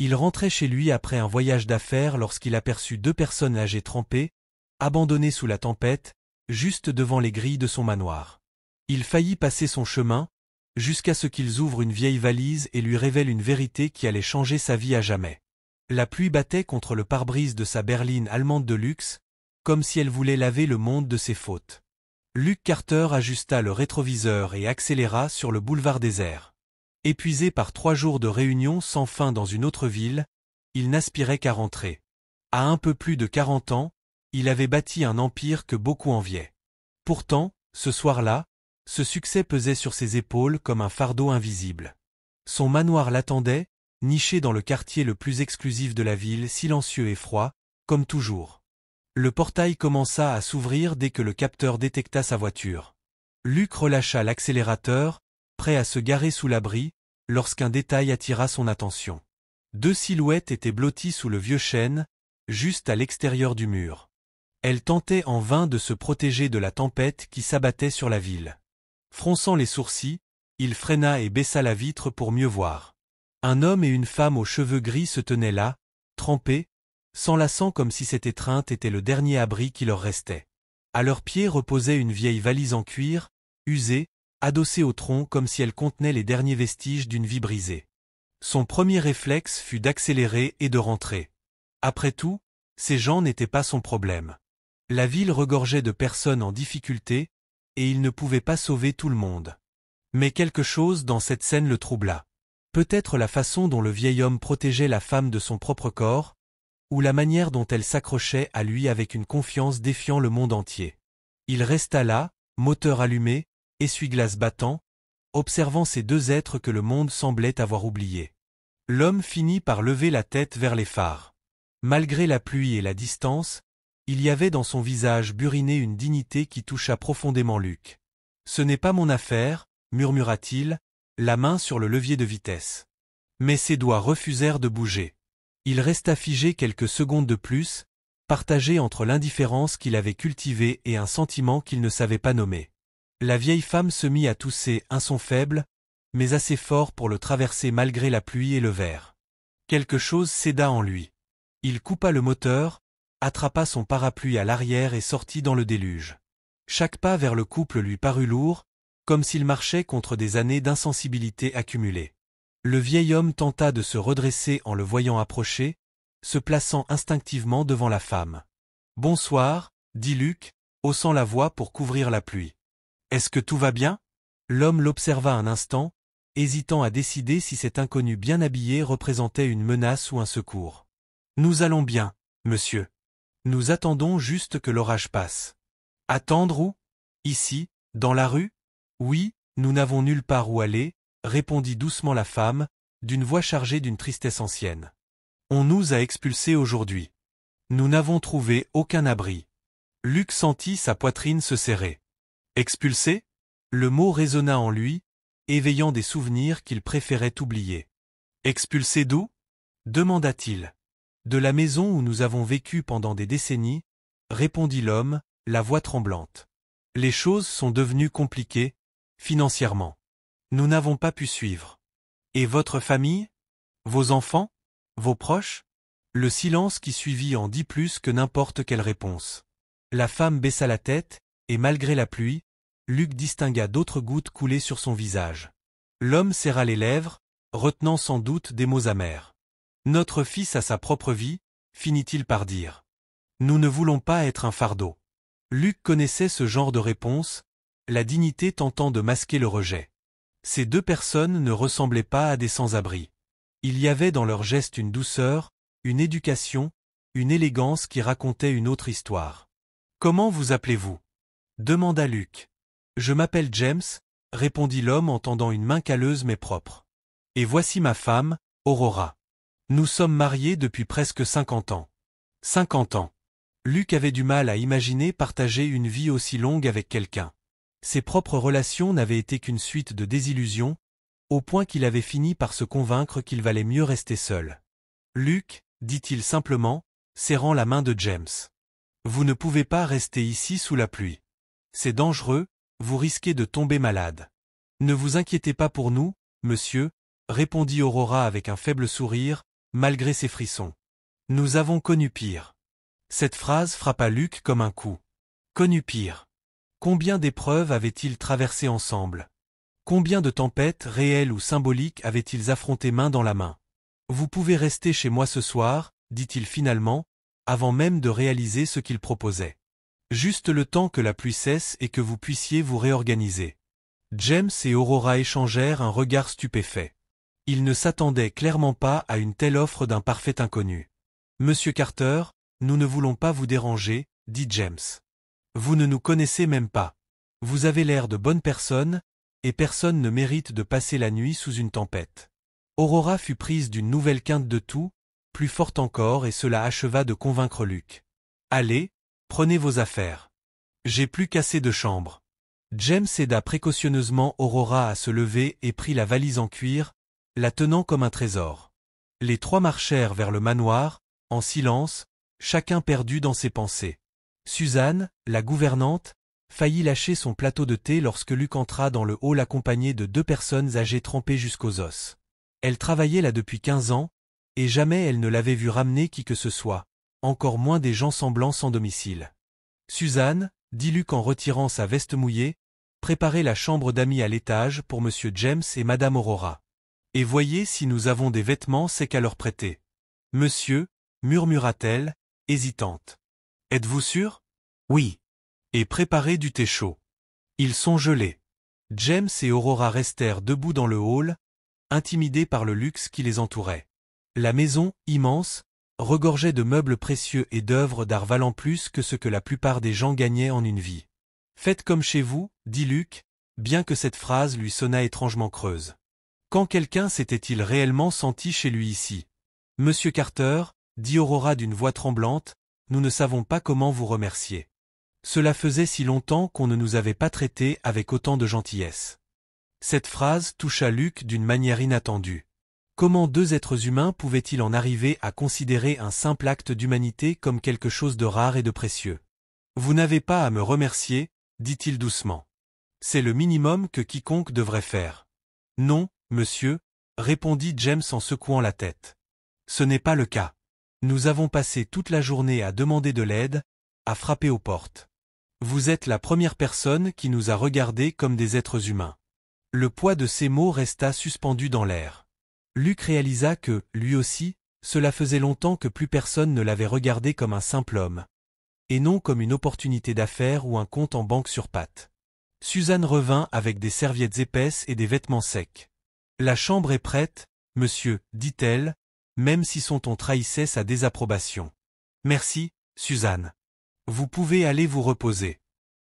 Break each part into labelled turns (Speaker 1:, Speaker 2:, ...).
Speaker 1: Il rentrait chez lui après un voyage d'affaires lorsqu'il aperçut deux personnes âgées trempées, abandonnées sous la tempête, juste devant les grilles de son manoir. Il faillit passer son chemin, jusqu'à ce qu'ils ouvrent une vieille valise et lui révèlent une vérité qui allait changer sa vie à jamais. La pluie battait contre le pare-brise de sa berline allemande de luxe, comme si elle voulait laver le monde de ses fautes. Luke Carter ajusta le rétroviseur et accéléra sur le boulevard désert. Épuisé par 3 jours de réunions sans fin dans une autre ville, il n'aspirait qu'à rentrer. À un peu plus de 40 ans, il avait bâti un empire que beaucoup enviaient. Pourtant, ce soir-là, ce succès pesait sur ses épaules comme un fardeau invisible. Son manoir l'attendait, niché dans le quartier le plus exclusif de la ville, silencieux et froid, comme toujours. Le portail commença à s'ouvrir dès que le capteur détecta sa voiture. Luke relâcha l'accélérateur, prêt à se garer sous l'abri, lorsqu'un détail attira son attention. 2 silhouettes étaient blotties sous le vieux chêne, juste à l'extérieur du mur. Elles tentaient en vain de se protéger de la tempête qui s'abattait sur la ville. Fronçant les sourcils, il freina et baissa la vitre pour mieux voir. Un homme et une femme aux cheveux gris se tenaient là, trempés, s'enlaçant comme si cette étreinte était le dernier abri qui leur restait. À leurs pieds reposait une vieille valise en cuir, usée, adossée au tronc comme si elle contenait les derniers vestiges d'une vie brisée. Son premier réflexe fut d'accélérer et de rentrer. Après tout, ces gens n'étaient pas son problème. La ville regorgeait de personnes en difficulté, et il ne pouvait pas sauver tout le monde. Mais quelque chose dans cette scène le troubla. Peut-être la façon dont le vieil homme protégeait la femme de son propre corps, ou la manière dont elle s'accrochait à lui avec une confiance défiant le monde entier. Il resta là, moteur allumé, essuie-glace battant, observant ces deux êtres que le monde semblait avoir oubliés. L'homme finit par lever la tête vers les phares. Malgré la pluie et la distance, il y avait dans son visage buriné une dignité qui toucha profondément Luke. « Ce n'est pas mon affaire », murmura-t-il, la main sur le levier de vitesse. Mais ses doigts refusèrent de bouger. Il resta figé quelques secondes de plus, partagé entre l'indifférence qu'il avait cultivée et un sentiment qu'il ne savait pas nommer. La vieille femme se mit à tousser, un son faible, mais assez fort pour le traverser malgré la pluie et le verre. Quelque chose céda en lui. Il coupa le moteur, attrapa son parapluie à l'arrière et sortit dans le déluge. Chaque pas vers le couple lui parut lourd, comme s'il marchait contre des années d'insensibilité accumulées. Le vieil homme tenta de se redresser en le voyant approcher, se plaçant instinctivement devant la femme. « Bonsoir », dit Luke, haussant la voix pour couvrir la pluie. « Est-ce que tout va bien ?» L'homme l'observa un instant, hésitant à décider si cet inconnu bien habillé représentait une menace ou un secours. « Nous allons bien, monsieur. Nous attendons juste que l'orage passe. »« Attendre où ? Ici, dans la rue ? » ?»« Oui, nous n'avons nulle part où aller, » répondit doucement la femme, d'une voix chargée d'une tristesse ancienne. « On nous a expulsés aujourd'hui. Nous n'avons trouvé aucun abri. » Luke sentit sa poitrine se serrer. « Expulsés ?» Le mot résonna en lui, éveillant des souvenirs qu'il préférait oublier. « Expulsés d'où ?» demanda-t-il. « De la maison où nous avons vécu pendant des décennies, » répondit l'homme, la voix tremblante. « Les choses sont devenues compliquées, financièrement. Nous n'avons pas pu suivre. Et votre famille ? Vos enfants ? Vos proches ? » Le silence qui suivit en dit plus que n'importe quelle réponse. La femme baissa la tête, et malgré la pluie, Luke distingua d'autres gouttes couler sur son visage. L'homme serra les lèvres, retenant sans doute des mots amers. « Notre fils a sa propre vie, » finit-il par dire. « Nous ne voulons pas être un fardeau. » Luke connaissait ce genre de réponse, la dignité tentant de masquer le rejet. Ces deux personnes ne ressemblaient pas à des sans-abri. Il y avait dans leurs gestes une douceur, une éducation, une élégance qui racontaient une autre histoire. « Comment vous appelez-vous ? » demanda Luke. « Je m'appelle James, » répondit l'homme en tendant une main calleuse mais propre. « Et voici ma femme, Aurora. Nous sommes mariés depuis presque 50 ans. » 50 ans. Luke avait du mal à imaginer partager une vie aussi longue avec quelqu'un. Ses propres relations n'avaient été qu'une suite de désillusions, au point qu'il avait fini par se convaincre qu'il valait mieux rester seul. « Luke, » dit-il simplement, serrant la main de James. « Vous ne pouvez pas rester ici sous la pluie. C'est dangereux, vous risquez de tomber malade. »« Ne vous inquiétez pas pour nous, monsieur, » répondit Aurora avec un faible sourire, malgré ses frissons. Nous avons connu pire. Cette phrase frappa Luc comme un coup. Connu pire. Combien d'épreuves avaient-ils traversées ensemble? Combien de tempêtes, réelles ou symboliques, avaient-ils affrontées main dans la main? Vous pouvez rester chez moi ce soir, dit-il finalement, avant même de réaliser ce qu'il proposait. Juste le temps que la pluie cesse et que vous puissiez vous réorganiser. James et Aurora échangèrent un regard stupéfait. Ils ne s'attendaient clairement pas à une telle offre d'un parfait inconnu. Monsieur Carter, nous ne voulons pas vous déranger, dit James. Vous ne nous connaissez même pas. Vous avez l'air de bonne personne, et personne ne mérite de passer la nuit sous une tempête. Aurora fut prise d'une nouvelle quinte de toux, plus forte encore, et cela acheva de convaincre Luc. Allez, prenez vos affaires. J'ai plus qu'assez de chambres. James aida précautionneusement Aurora à se lever et prit la valise en cuir, la tenant comme un trésor. Les trois marchèrent vers le manoir, en silence, chacun perdu dans ses pensées. Suzanne, la gouvernante, faillit lâcher son plateau de thé lorsque Luc entra dans le hall accompagné de 2 personnes âgées trempées jusqu'aux os. Elle travaillait là depuis 15 ans, et jamais elle ne l'avait vu ramener qui que ce soit, encore moins des gens semblants sans domicile. Suzanne, dit Luc en retirant sa veste mouillée, préparez la chambre d'amis à l'étage pour Monsieur James et Madame Aurora. Et voyez si nous avons des vêtements secs à leur prêter. Monsieur, murmura-t-elle, hésitante. Êtes-vous sûr? Oui. Et préparez du thé chaud. Ils sont gelés. James et Aurora restèrent debout dans le hall, intimidés par le luxe qui les entourait. La maison, immense, regorgeait de meubles précieux et d'œuvres d'art valant plus que ce que la plupart des gens gagnaient en une vie. Faites comme chez vous, dit Luc, bien que cette phrase lui sonna étrangement creuse. Quand quelqu'un s'était-il réellement senti chez lui ici? Monsieur Carter, dit Aurora d'une voix tremblante, nous ne savons pas comment vous remercier. Cela faisait si longtemps qu'on ne nous avait pas traités avec autant de gentillesse. Cette phrase toucha Luc d'une manière inattendue. Comment 2 êtres humains pouvaient-ils en arriver à considérer un simple acte d'humanité comme quelque chose de rare et de précieux? Vous n'avez pas à me remercier, dit-il doucement. C'est le minimum que quiconque devrait faire. Non, monsieur, répondit James en secouant la tête. Ce n'est pas le cas. Nous avons passé toute la journée à demander de l'aide, à frapper aux portes. Vous êtes la première personne qui nous a regardés comme des êtres humains. Le poids de ces mots resta suspendu dans l'air. Luc réalisa que, lui aussi, cela faisait longtemps que plus personne ne l'avait regardé comme un simple homme, et non comme une opportunité d'affaires ou un compte en banque sur pattes. Suzanne revint avec des serviettes épaisses et des vêtements secs. La chambre est prête, monsieur, dit-elle, même si son ton trahissait sa désapprobation. Merci, Suzanne. Vous pouvez aller vous reposer.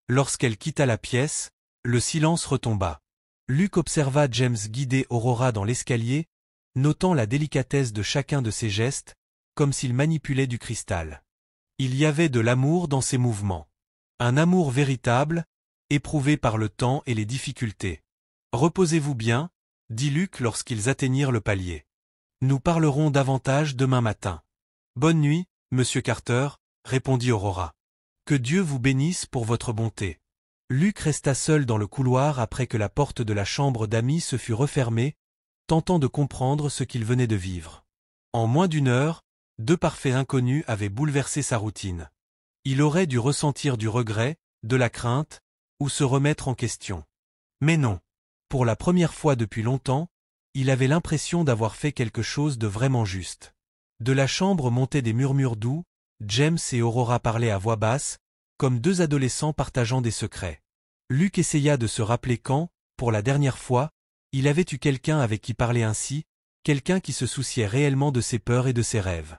Speaker 1: Lorsqu'elle quitta la pièce, le silence retomba. Luc observa James guider Aurora dans l'escalier, notant la délicatesse de chacun de ses gestes, comme s'il manipulait du cristal. Il y avait de l'amour dans ses mouvements. Un amour véritable, éprouvé par le temps et les difficultés. Reposez-vous bien, dit Luc lorsqu'ils atteignirent le palier. Nous parlerons davantage demain matin. Bonne nuit, monsieur Carter, répondit Aurora. Que Dieu vous bénisse pour votre bonté. Luc resta seul dans le couloir après que la porte de la chambre d'amis se fut refermée, tentant de comprendre ce qu'il venait de vivre. En moins d'1 heure, 2 parfaits inconnus avaient bouleversé sa routine. Il aurait dû ressentir du regret, de la crainte, ou se remettre en question. Mais non. Pour la première fois depuis longtemps, il avait l'impression d'avoir fait quelque chose de vraiment juste. De la chambre montaient des murmures doux, James et Aurora parlaient à voix basse, comme 2 adolescents partageant des secrets. Luc essaya de se rappeler quand, pour la dernière fois, il avait eu quelqu'un avec qui parler ainsi, quelqu'un qui se souciait réellement de ses peurs et de ses rêves.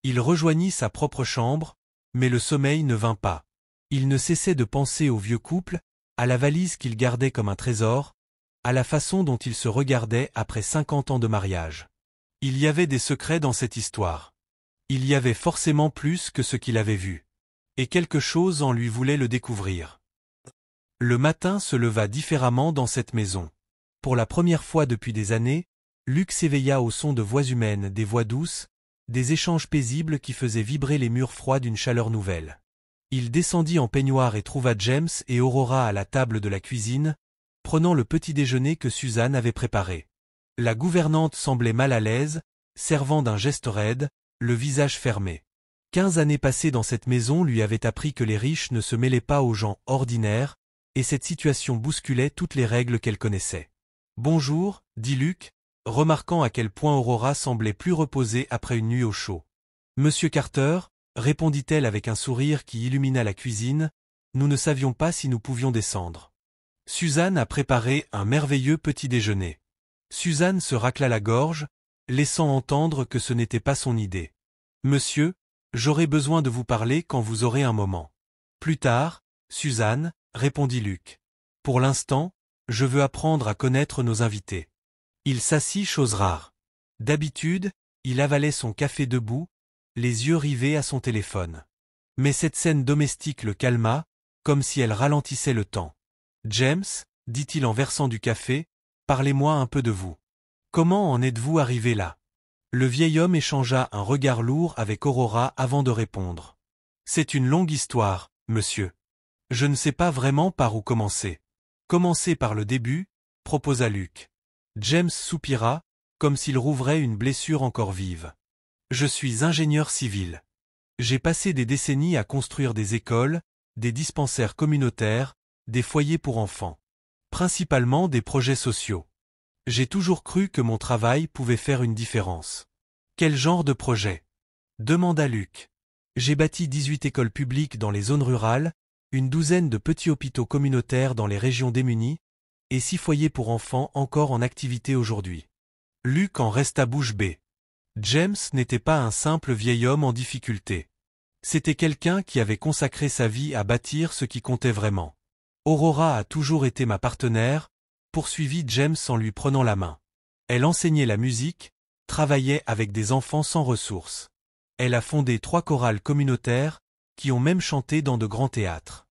Speaker 1: Il rejoignit sa propre chambre, mais le sommeil ne vint pas. Il ne cessait de penser au vieux couple, à la valise qu'il gardait comme un trésor, à la façon dont il se regardait après 50 ans de mariage. Il y avait des secrets dans cette histoire. Il y avait forcément plus que ce qu'il avait vu. Et quelque chose en lui voulait le découvrir. Le matin se leva différemment dans cette maison. Pour la première fois depuis des années, Luc s'éveilla au son de voix humaines, des voix douces, des échanges paisibles qui faisaient vibrer les murs froids d'une chaleur nouvelle. Il descendit en peignoir et trouva James et Aurora à la table de la cuisine, prenant le petit déjeuner que Suzanne avait préparé. La gouvernante semblait mal à l'aise, servant d'un geste raide, le visage fermé. 15 années passées dans cette maison lui avaient appris que les riches ne se mêlaient pas aux gens ordinaires, et cette situation bousculait toutes les règles qu'elle connaissait. « Bonjour, dit Luc, remarquant à quel point Aurora semblait plus reposée après une nuit au chaud. « Monsieur Carter, répondit-elle avec un sourire qui illumina la cuisine, nous ne savions pas si nous pouvions descendre. Suzanne a préparé un merveilleux petit déjeuner. Suzanne se racla la gorge, laissant entendre que ce n'était pas son idée. Monsieur, j'aurai besoin de vous parler quand vous aurez un moment. Plus tard, Suzanne, répondit Luc. Pour l'instant, je veux apprendre à connaître nos invités. Il s'assit, chose rare. D'habitude, il avalait son café debout, les yeux rivés à son téléphone. Mais cette scène domestique le calma, comme si elle ralentissait le temps. James, dit-il en versant du café, parlez-moi un peu de vous. Comment en êtes-vous arrivé là? Le vieil homme échangea un regard lourd avec Aurora avant de répondre. C'est une longue histoire, monsieur. Je ne sais pas vraiment par où commencer. Commencez par le début, proposa Luc. James soupira, comme s'il rouvrait une blessure encore vive. Je suis ingénieur civil. J'ai passé des décennies à construire des écoles, des dispensaires communautaires, des foyers pour enfants. Principalement des projets sociaux. J'ai toujours cru que mon travail pouvait faire une différence. Quel genre de projet? Demanda Luc. J'ai bâti 18 écoles publiques dans les zones rurales, une douzaine de petits hôpitaux communautaires dans les régions démunies, et 6 foyers pour enfants encore en activité aujourd'hui. Luc en resta bouche bée. James n'était pas un simple vieil homme en difficulté. C'était quelqu'un qui avait consacré sa vie à bâtir ce qui comptait vraiment. Aurora a toujours été ma partenaire, poursuivit James en lui prenant la main. Elle enseignait la musique, travaillait avec des enfants sans ressources. Elle a fondé 3 chorales communautaires, qui ont même chanté dans de grands théâtres.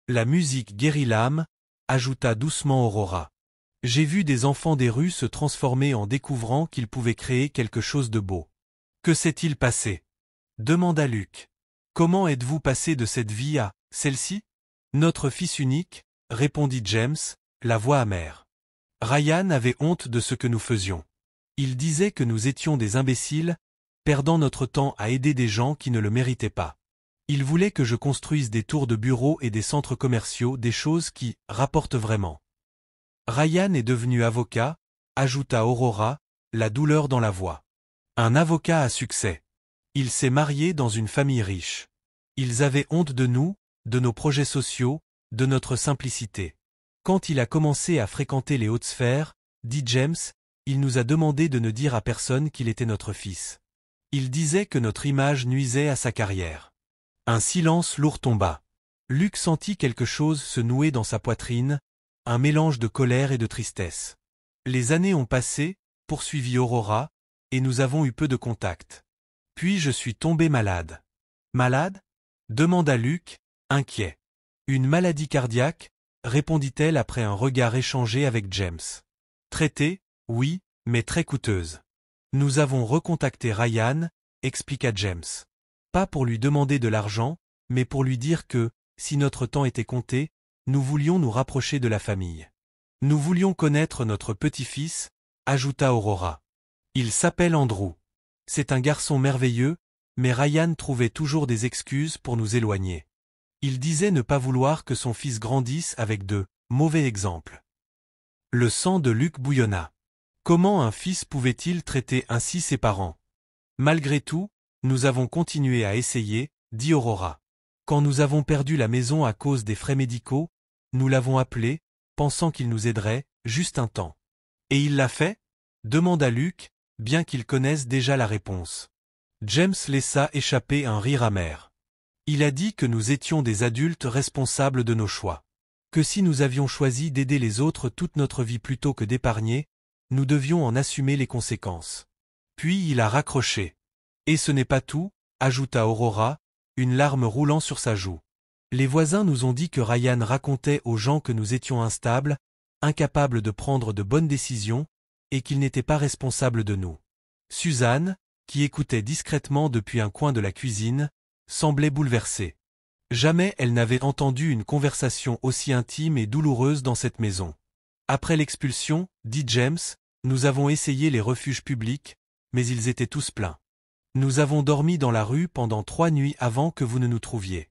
Speaker 1: La musique guérit l'âme, ajouta doucement Aurora. J'ai vu des enfants des rues se transformer en découvrant qu'ils pouvaient créer quelque chose de beau. Que s'est-il passé? Demanda Luc. Comment êtes-vous passé de cette vie à celle-ci? Notre fils unique, répondit James, la voix amère. Ryan avait honte de ce que nous faisions. Il disait que nous étions des imbéciles, perdant notre temps à aider des gens qui ne le méritaient pas. Il voulait que je construise des tours de bureaux et des centres commerciaux, des choses qui rapportent vraiment. Ryan est devenu avocat, ajouta Aurora, la douleur dans la voix. Un avocat à succès. Il s'est marié dans une famille riche. Ils avaient honte de nous, de nos projets sociaux, de notre simplicité. Quand il a commencé à fréquenter les hautes sphères, dit James, il nous a demandé de ne dire à personne qu'il était notre fils. Il disait que notre image nuisait à sa carrière. Un silence lourd tomba. Luc sentit quelque chose se nouer dans sa poitrine, un mélange de colère et de tristesse. Les années ont passé, poursuivit Aurora, et nous avons eu peu de contact. Puis je suis tombé malade. Malade? Demanda Luc, inquiet. Une maladie cardiaque, répondit-elle après un regard échangé avec James. Traitée, oui, mais très coûteuse. Nous avons recontacté Ryan, expliqua James. Pas pour lui demander de l'argent, mais pour lui dire que, si notre temps était compté, nous voulions nous rapprocher de la famille. Nous voulions connaître notre petit-fils, ajouta Aurora. Il s'appelle Andrew. C'est un garçon merveilleux, mais Ryan trouvait toujours des excuses pour nous éloigner. Il disait ne pas vouloir que son fils grandisse avec de mauvais exemples. Le sang de Luc bouillonna. Comment un fils pouvait-il traiter ainsi ses parents? Malgré tout, nous avons continué à essayer, dit Aurora. Quand nous avons perdu la maison à cause des frais médicaux, nous l'avons appelé, pensant qu'il nous aiderait, juste un temps. Et il l'a fait? Demanda Luc, bien qu'il connaisse déjà la réponse. James laissa échapper un rire amer. Il a dit que nous étions des adultes responsables de nos choix. Que si nous avions choisi d'aider les autres toute notre vie plutôt que d'épargner, nous devions en assumer les conséquences. Puis il a raccroché. Et ce n'est pas tout, ajouta Aurora, une larme roulant sur sa joue. Les voisins nous ont dit que Ryan racontait aux gens que nous étions instables, incapables de prendre de bonnes décisions, et qu'il n'était pas responsable de nous. Suzanne, qui écoutait discrètement depuis un coin de la cuisine, semblait bouleversée. Jamais elle n'avait entendu une conversation aussi intime et douloureuse dans cette maison. Après l'expulsion, dit James, nous avons essayé les refuges publics, mais ils étaient tous pleins. Nous avons dormi dans la rue pendant 3 nuits avant que vous ne nous trouviez.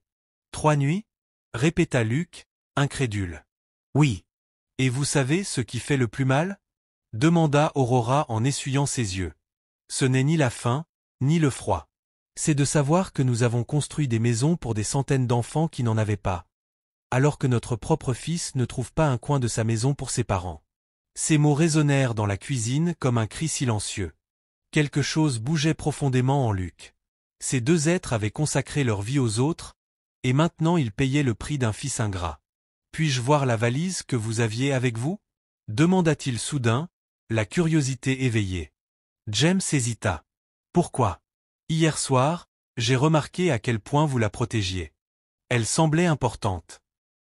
Speaker 1: 3 nuits? Répéta Luc, incrédule. Oui. Et vous savez ce qui fait le plus mal? Demanda Aurora en essuyant ses yeux. Ce n'est ni la faim, ni le froid. C'est de savoir que nous avons construit des maisons pour des centaines d'enfants qui n'en avaient pas, alors que notre propre fils ne trouve pas un coin de sa maison pour ses parents. Ces mots résonnèrent dans la cuisine comme un cri silencieux. Quelque chose bougeait profondément en Luc. Ces deux êtres avaient consacré leur vie aux autres, et maintenant ils payaient le prix d'un fils ingrat. Puis-je voir la valise que vous aviez avec vous? Demanda-t-il soudain, la curiosité éveillée. James hésita. Pourquoi? Hier soir, j'ai remarqué à quel point vous la protégiez. Elle semblait importante.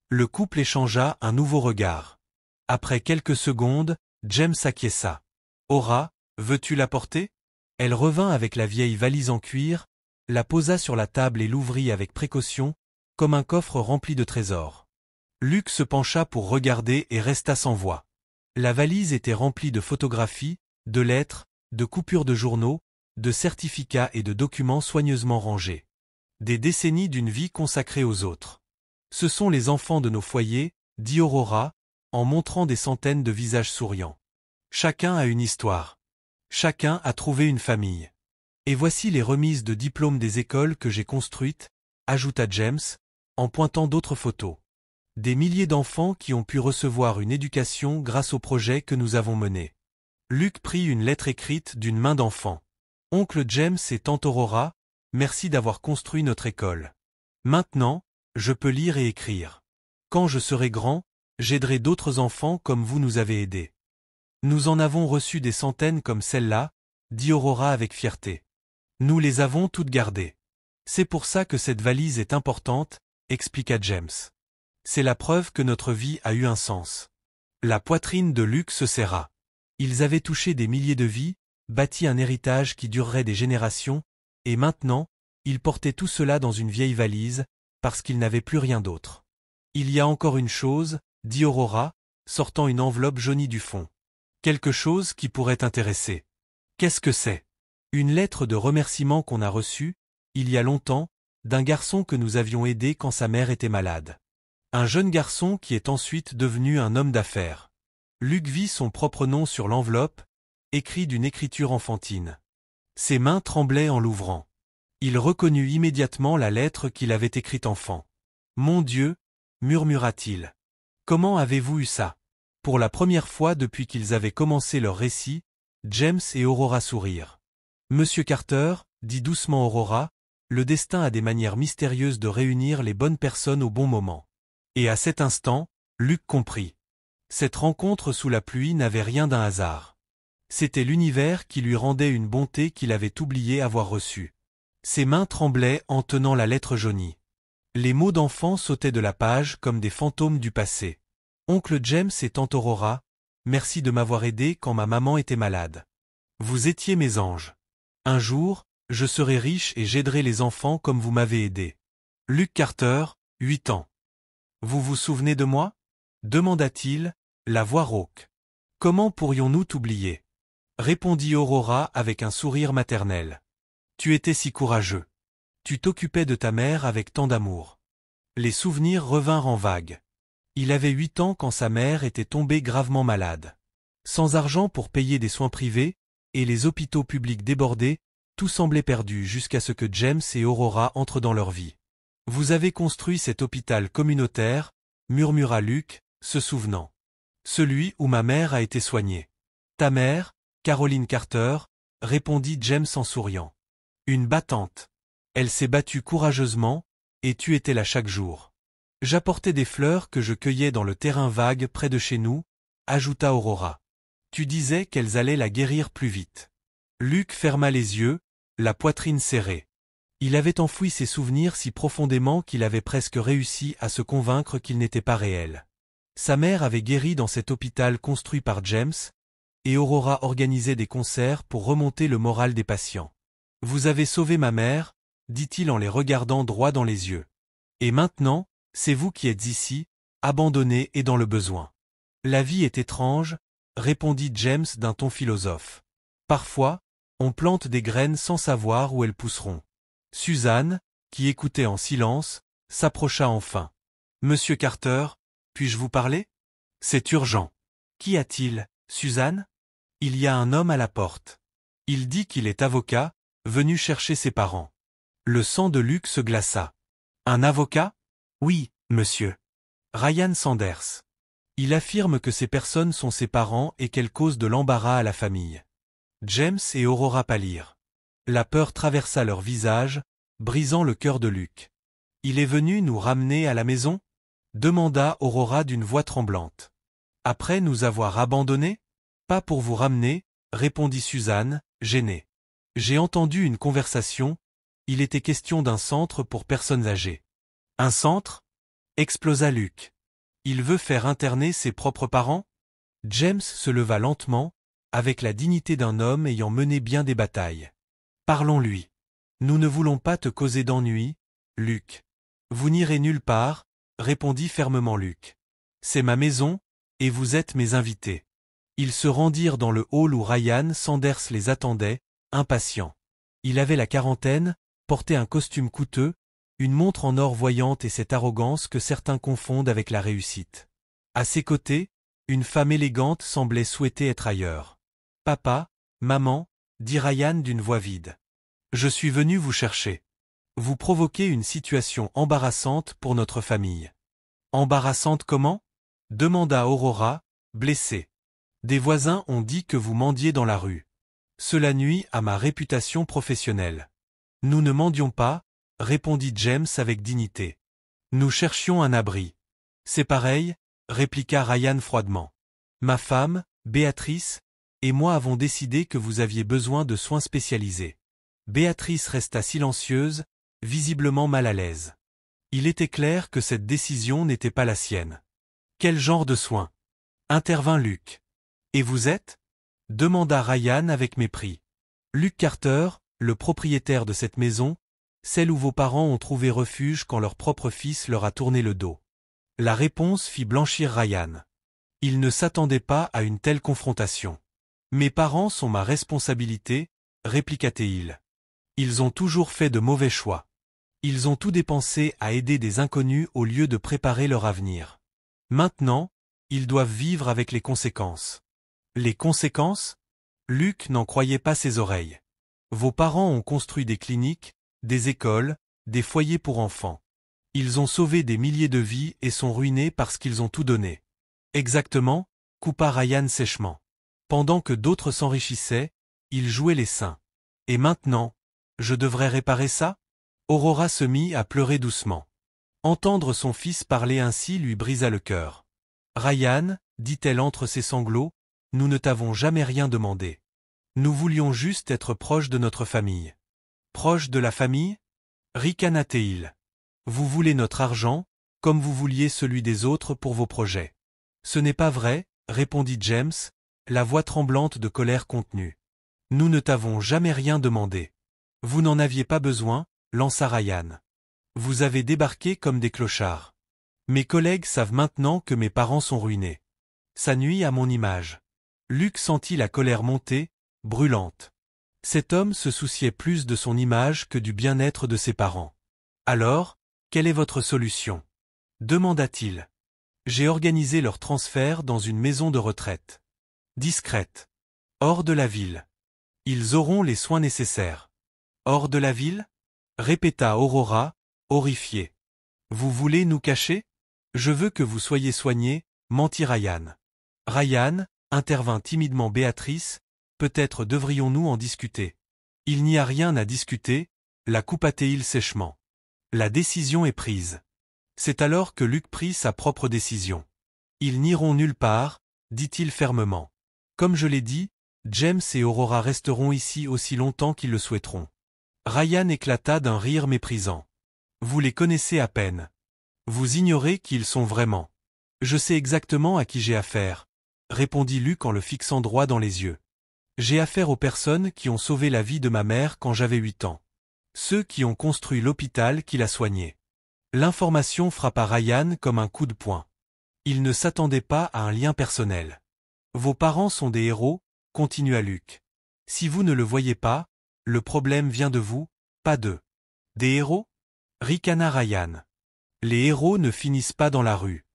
Speaker 1: Le couple échangea un nouveau regard. Après quelques secondes, James acquiesça. Aura, veux-tu la porter? Elle revint avec la vieille valise en cuir, la posa sur la table et l'ouvrit avec précaution, comme un coffre rempli de trésors. Luc se pencha pour regarder et resta sans voix. La valise était remplie de photographies, de lettres, de coupures de journaux, de certificats et de documents soigneusement rangés. Des décennies d'une vie consacrée aux autres. Ce sont les enfants de nos foyers, dit Aurora, en montrant des centaines de visages souriants. Chacun a une histoire. Chacun a trouvé une famille. Et voici les remises de diplômes des écoles que j'ai construites, ajouta James, en pointant d'autres photos. Des milliers d'enfants qui ont pu recevoir une éducation grâce au projet que nous avons mené. Luc prit une lettre écrite d'une main d'enfant. Oncle James et tante Aurora, merci d'avoir construit notre école. Maintenant, je peux lire et écrire. Quand je serai grand, j'aiderai d'autres enfants comme vous nous avez aidés. Nous en avons reçu des centaines comme celle-là, dit Aurora avec fierté. Nous les avons toutes gardées. C'est pour ça que cette valise est importante, expliqua James. C'est la preuve que notre vie a eu un sens. La poitrine de Luc se serra. Ils avaient touché des milliers de vies, bâti un héritage qui durerait des générations, et maintenant, ils portaient tout cela dans une vieille valise, parce qu'ils n'avaient plus rien d'autre. Il y a encore une chose, dit Aurora, sortant une enveloppe jaunie du fond. Quelque chose qui pourrait t'intéresser. Qu'est-ce que c'est? Une lettre de remerciement qu'on a reçue, il y a longtemps, d'un garçon que nous avions aidé quand sa mère était malade. Un jeune garçon qui est ensuite devenu un homme d'affaires. Luc vit son propre nom sur l'enveloppe, écrit d'une écriture enfantine. Ses mains tremblaient en l'ouvrant. Il reconnut immédiatement la lettre qu'il avait écrite enfant. « Mon Dieu » murmura-t-il. « Comment avez-vous eu ça ?» Pour la première fois depuis qu'ils avaient commencé leur récit, James et Aurora sourirent. « Monsieur Carter, dit doucement Aurora, le destin a des manières mystérieuses de réunir les bonnes personnes au bon moment. » Et à cet instant, Luc comprit. Cette rencontre sous la pluie n'avait rien d'un hasard. C'était l'univers qui lui rendait une bonté qu'il avait oublié avoir reçue. Ses mains tremblaient en tenant la lettre jaunie. Les mots d'enfant sautaient de la page comme des fantômes du passé. Oncle James et tante Aurora, merci de m'avoir aidé quand ma maman était malade. Vous étiez mes anges. Un jour, je serai riche et j'aiderai les enfants comme vous m'avez aidé. Luc Carter, 8 ans. Vous vous souvenez de moi? Demanda-t-il, la voix rauque. Comment pourrions-nous t'oublier? Répondit Aurora avec un sourire maternel. Tu étais si courageux. Tu t'occupais de ta mère avec tant d'amour. Les souvenirs revinrent en vague. Il avait 8 ans quand sa mère était tombée gravement malade. Sans argent pour payer des soins privés, et les hôpitaux publics débordés, tout semblait perdu jusqu'à ce que James et Aurora entrent dans leur vie. Vous avez construit cet hôpital communautaire, murmura Luc, se souvenant. Celui où ma mère a été soignée. Ta mère, Caroline Carter, répondit James en souriant. Une battante. Elle s'est battue courageusement, et tu étais là chaque jour. J'apportais des fleurs que je cueillais dans le terrain vague près de chez nous, ajouta Aurora. Tu disais qu'elles allaient la guérir plus vite. Luc ferma les yeux, la poitrine serrée. Il avait enfoui ses souvenirs si profondément qu'il avait presque réussi à se convaincre qu'ils n'étaient pas réels. Sa mère avait guéri dans cet hôpital construit par James, et Aurora organisait des concerts pour remonter le moral des patients. « Vous avez sauvé ma mère » dit-il en les regardant droit dans les yeux. « Et maintenant, c'est vous qui êtes ici, abandonnés et dans le besoin. » La vie est étrange, répondit James d'un ton philosophe. Parfois, On plante des graines sans savoir où elles pousseront. Suzanne, qui écoutait en silence, s'approcha enfin. Monsieur Carter, puis-je vous parler? C'est urgent. Qu'y a-t-il, Suzanne? Il y a un homme à la porte. Il dit qu'il est avocat, venu chercher ses parents. Le sang de Luc se glaça. Un avocat? Oui, monsieur. Ryan Sanders. Il affirme que ces personnes sont ses parents et qu'elles causent de l'embarras à la famille. James et Aurora pâlirent. La peur traversa leur visage, brisant le cœur de Luc. Il est venu nous ramener à la maison? Demanda Aurora d'une voix tremblante. Après nous avoir abandonnés? Pas pour vous ramener, répondit Suzanne, gênée. J'ai entendu une conversation, il était question d'un centre pour personnes âgées. Un centre? Explosa Luc. Il veut faire interner ses propres parents? James se leva lentement, avec la dignité d'un homme ayant mené bien des batailles. Parlons-lui. Nous ne voulons pas te causer d'ennui, Luc. Vous n'irez nulle part, répondit fermement Luc. C'est ma maison, et vous êtes mes invités. Ils se rendirent dans le hall où Ryan Sanders les attendait, impatient. Il avait la quarantaine, portait un costume coûteux, une montre en or voyante et cette arrogance que certains confondent avec la réussite. À ses côtés, une femme élégante semblait souhaiter être ailleurs. « Papa, maman » dit Ryan d'une voix vide. « Je suis venu vous chercher. Vous provoquez une situation embarrassante pour notre famille. » « Embarrassante comment ?» demanda Aurora, blessée. « Des voisins ont dit que vous mendiez dans la rue. Cela nuit à ma réputation professionnelle. » « Nous ne mendions pas, » répondit James avec dignité. « Nous cherchions un abri. »« C'est pareil, » répliqua Ryan froidement. « Ma femme, Béatrice, et moi avons décidé que vous aviez besoin de soins spécialisés. » Béatrice resta silencieuse, visiblement mal à l'aise. Il était clair que cette décision n'était pas la sienne. « Quel genre de soins ?» intervint Luc. « Et vous êtes ?» demanda Ryan avec mépris. « Luc Carter, le propriétaire de cette maison, celle où vos parents ont trouvé refuge quand leur propre fils leur a tourné le dos. » La réponse fit blanchir Ryan. Il ne s'attendait pas à une telle confrontation. « Mes parents sont ma responsabilité, » répliqua-t-il. « Ils ont toujours fait de mauvais choix. Ils ont tout dépensé à aider des inconnus au lieu de préparer leur avenir. Maintenant, ils doivent vivre avec les conséquences. » Les conséquences? Luc n'en croyait pas ses oreilles. Vos parents ont construit des cliniques, des écoles, des foyers pour enfants. Ils ont sauvé des milliers de vies et sont ruinés parce qu'ils ont tout donné. Exactement, coupa Ryan sèchement. Pendant que d'autres s'enrichissaient, ils jouaient les saints. Et maintenant, je devrais réparer ça? Aurora se mit à pleurer doucement. Entendre son fils parler ainsi lui brisa le cœur. Ryan, dit-elle entre ses sanglots, nous ne t'avons jamais rien demandé. Nous voulions juste être proches de notre famille. Proches de la famille? Ricana-t-il. Vous voulez notre argent, comme vous vouliez celui des autres pour vos projets. Ce n'est pas vrai, répondit James, la voix tremblante de colère contenue. Nous ne t'avons jamais rien demandé. Vous n'en aviez pas besoin, lança Ryan. Vous avez débarqué comme des clochards. Mes collègues savent maintenant que mes parents sont ruinés. Ça nuit à mon image. Luc sentit la colère monter, brûlante. Cet homme se souciait plus de son image que du bien-être de ses parents. Alors, quelle est votre solution? Demanda-t-il. J'ai organisé leur transfert dans une maison de retraite. Discrète. Hors de la ville. Ils auront les soins nécessaires. Hors de la ville? Répéta Aurora, horrifiée. Vous voulez nous cacher? Je veux que vous soyez soignés, mentit Ryan. Ryan, intervint timidement Béatrice, peut-être devrions-nous en discuter. Il n'y a rien à discuter, la coupa-t-il sèchement. La décision est prise. C'est alors que Luc prit sa propre décision. Ils n'iront nulle part, dit-il fermement. Comme je l'ai dit, James et Aurora resteront ici aussi longtemps qu'ils le souhaiteront. Ryan éclata d'un rire méprisant. Vous les connaissez à peine. Vous ignorez qui ils sont vraiment. Je sais exactement à qui j'ai affaire, répondit Luc en le fixant droit dans les yeux. J'ai affaire aux personnes qui ont sauvé la vie de ma mère quand j'avais 8 ans. Ceux qui ont construit l'hôpital qui l'a soignée. L'information frappa Ryan comme un coup de poing. Il ne s'attendait pas à un lien personnel. Vos parents sont des héros, continua Luc. Si vous ne le voyez pas, le problème vient de vous, pas d'eux. Des héros? Ricana Ryan. Les héros ne finissent pas dans la rue.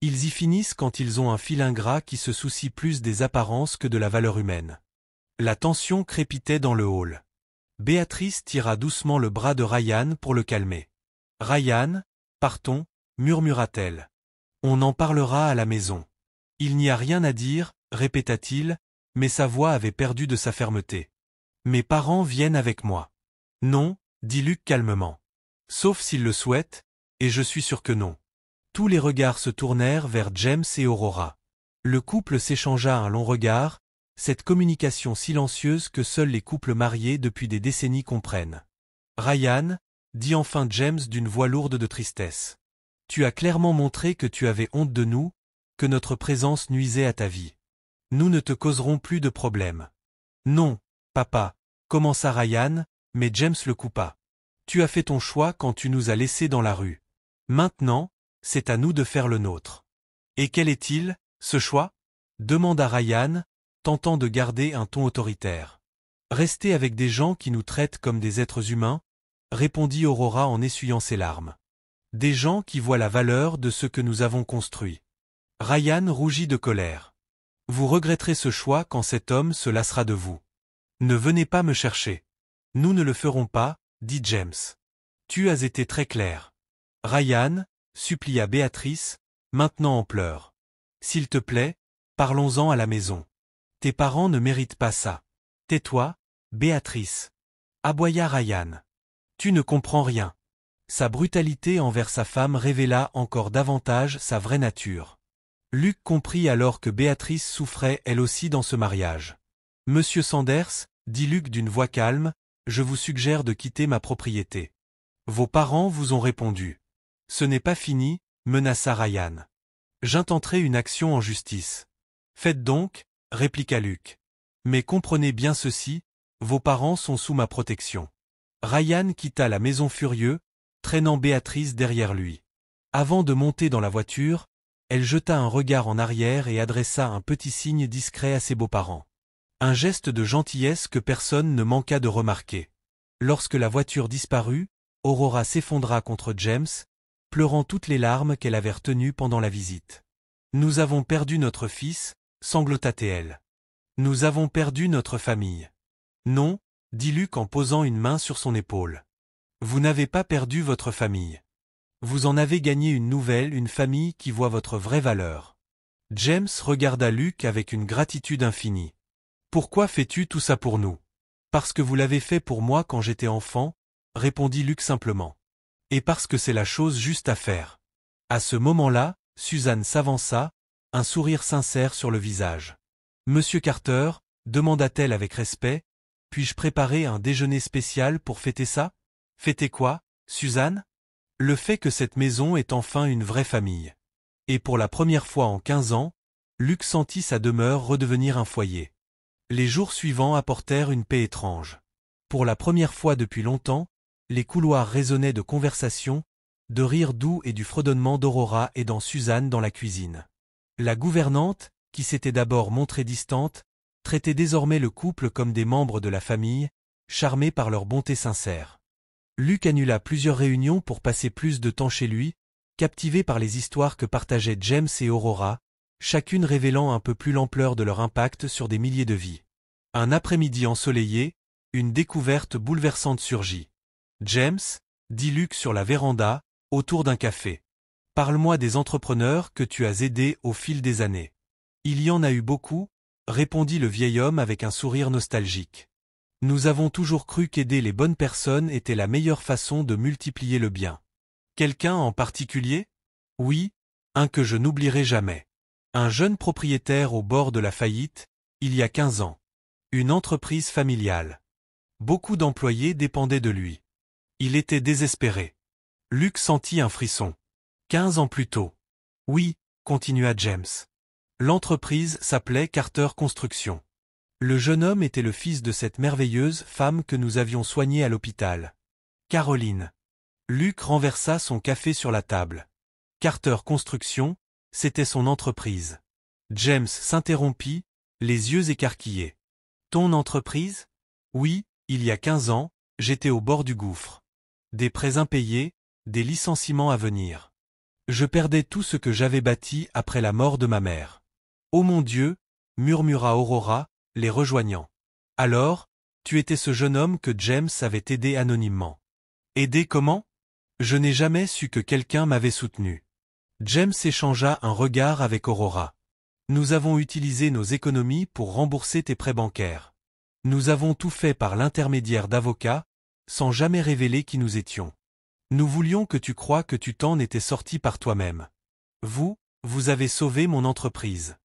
Speaker 1: Ils y finissent quand ils ont un fil ingrat qui se soucie plus des apparences que de la valeur humaine. La tension crépitait dans le hall. Béatrice tira doucement le bras de Ryan pour le calmer. « Ryan, partons », murmura-t-elle. « On en parlera à la maison. » « Il n'y a rien à dire, » répéta-t-il, mais sa voix avait perdu de sa fermeté. « Mes parents viennent avec moi. »« Non », dit Luc calmement. « Sauf s'ils le souhaitent, et je suis sûr que non. » Tous les regards se tournèrent vers James et Aurora. Le couple s'échangea un long regard, cette communication silencieuse que seuls les couples mariés depuis des décennies comprennent. « Ryan, » dit enfin James d'une voix lourde de tristesse. « Tu as clairement montré que tu avais honte de nous, que notre présence nuisait à ta vie. Nous ne te causerons plus de problèmes. »« Non, papa, » commença Ryan, mais James le coupa. « Tu as fait ton choix quand tu nous as laissés dans la rue. Maintenant, c'est à nous de faire le nôtre. »« Et quel est-il, ce choix ?» demanda Ryan, tentant de garder un ton autoritaire. « Rester avec des gens qui nous traitent comme des êtres humains, » répondit Aurora en essuyant ses larmes. « Des gens qui voient la valeur de ce que nous avons construit. » Ryan rougit de colère. « Vous regretterez ce choix quand cet homme se lassera de vous. Ne venez pas me chercher. »« Nous ne le ferons pas, » dit James. « Tu as été très clair. »« Ryan, » supplia Béatrice, maintenant en pleurs. « S'il te plaît, parlons-en à la maison. Tes parents ne méritent pas ça. »« Tais-toi, Béatrice. » aboya Ryan. « Tu ne comprends rien. » Sa brutalité envers sa femme révéla encore davantage sa vraie nature. Luc comprit alors que Béatrice souffrait elle aussi dans ce mariage. « Monsieur Sanders, » dit Luc d'une voix calme, « je vous suggère de quitter ma propriété. Vos parents vous ont répondu. »« Ce n'est pas fini, » menaça Ryan. « J'intenterai une action en justice. »« Faites donc, » répliqua Luc. « Mais comprenez bien ceci, vos parents sont sous ma protection. » Ryan quitta la maison furieux, traînant Béatrice derrière lui. Avant de monter dans la voiture, elle jeta un regard en arrière et adressa un petit signe discret à ses beaux-parents. Un geste de gentillesse que personne ne manqua de remarquer. Lorsque la voiture disparut, Aurora s'effondra contre James, pleurant toutes les larmes qu'elle avait retenues pendant la visite. « Nous avons perdu notre fils, » sanglota-t-elle. « Nous avons perdu notre famille. »« Non, » dit Luc en posant une main sur son épaule. « Vous n'avez pas perdu votre famille. Vous en avez gagné une nouvelle, une famille qui voit votre vraie valeur. » James regarda Luc avec une gratitude infinie. « Pourquoi fais-tu tout ça pour nous ? » « Parce que vous l'avez fait pour moi quand j'étais enfant, » répondit Luc simplement. « Et parce que c'est la chose juste à faire. » À ce moment-là, Suzanne s'avança, un sourire sincère sur le visage. « Monsieur Carter, » demanda-t-elle avec respect, « puis-je préparer un déjeuner spécial pour fêter ça ? » « Fêter quoi, Suzanne ? » Le fait que cette maison est enfin une vraie famille. Et pour la première fois en 15 ans, Luc sentit sa demeure redevenir un foyer. Les jours suivants apportèrent une paix étrange. Pour la première fois depuis longtemps, les couloirs résonnaient de conversations, de rires doux et du fredonnement d'Aurora aidant Suzanne dans la cuisine. La gouvernante, qui s'était d'abord montrée distante, traitait désormais le couple comme des membres de la famille, charmés par leur bonté sincère. Luc annula plusieurs réunions pour passer plus de temps chez lui, captivé par les histoires que partageaient James et Aurora, chacune révélant un peu plus l'ampleur de leur impact sur des milliers de vies. Un après-midi ensoleillé, une découverte bouleversante surgit. « James, » dit Luc sur la véranda, autour d'un café. « Parle-moi des entrepreneurs que tu as aidés au fil des années. »« Il y en a eu beaucoup, » répondit le vieil homme avec un sourire nostalgique. « Nous avons toujours cru qu'aider les bonnes personnes était la meilleure façon de multiplier le bien. »« Quelqu'un en particulier ? » ?»« Oui, un que je n'oublierai jamais. Un jeune propriétaire au bord de la faillite, il y a 15 ans. Une entreprise familiale. Beaucoup d'employés dépendaient de lui. Il était désespéré. » Luc sentit un frisson. 15 ans plus tôt. « Oui, » continua James. L'entreprise s'appelait Carter Construction. Le jeune homme était le fils de cette merveilleuse femme que nous avions soignée à l'hôpital. Caroline. Luc renversa son café sur la table. Carter Construction, c'était son entreprise. James s'interrompit, les yeux écarquillés. Ton entreprise? Oui, il y a 15 ans, j'étais au bord du gouffre. Des prêts impayés, des licenciements à venir. Je perdais tout ce que j'avais bâti après la mort de ma mère. Oh mon Dieu, murmura Aurora, les rejoignant. Alors, tu étais ce jeune homme que James avait aidé anonymement. Aidé comment? Je n'ai jamais su que quelqu'un m'avait soutenu. James échangea un regard avec Aurora. Nous avons utilisé nos économies pour rembourser tes prêts bancaires. Nous avons tout fait par l'intermédiaire d'avocats, sans jamais révéler qui nous étions. Nous voulions que tu croies que tu t'en étais sorti par toi-même. Vous avez sauvé mon entreprise.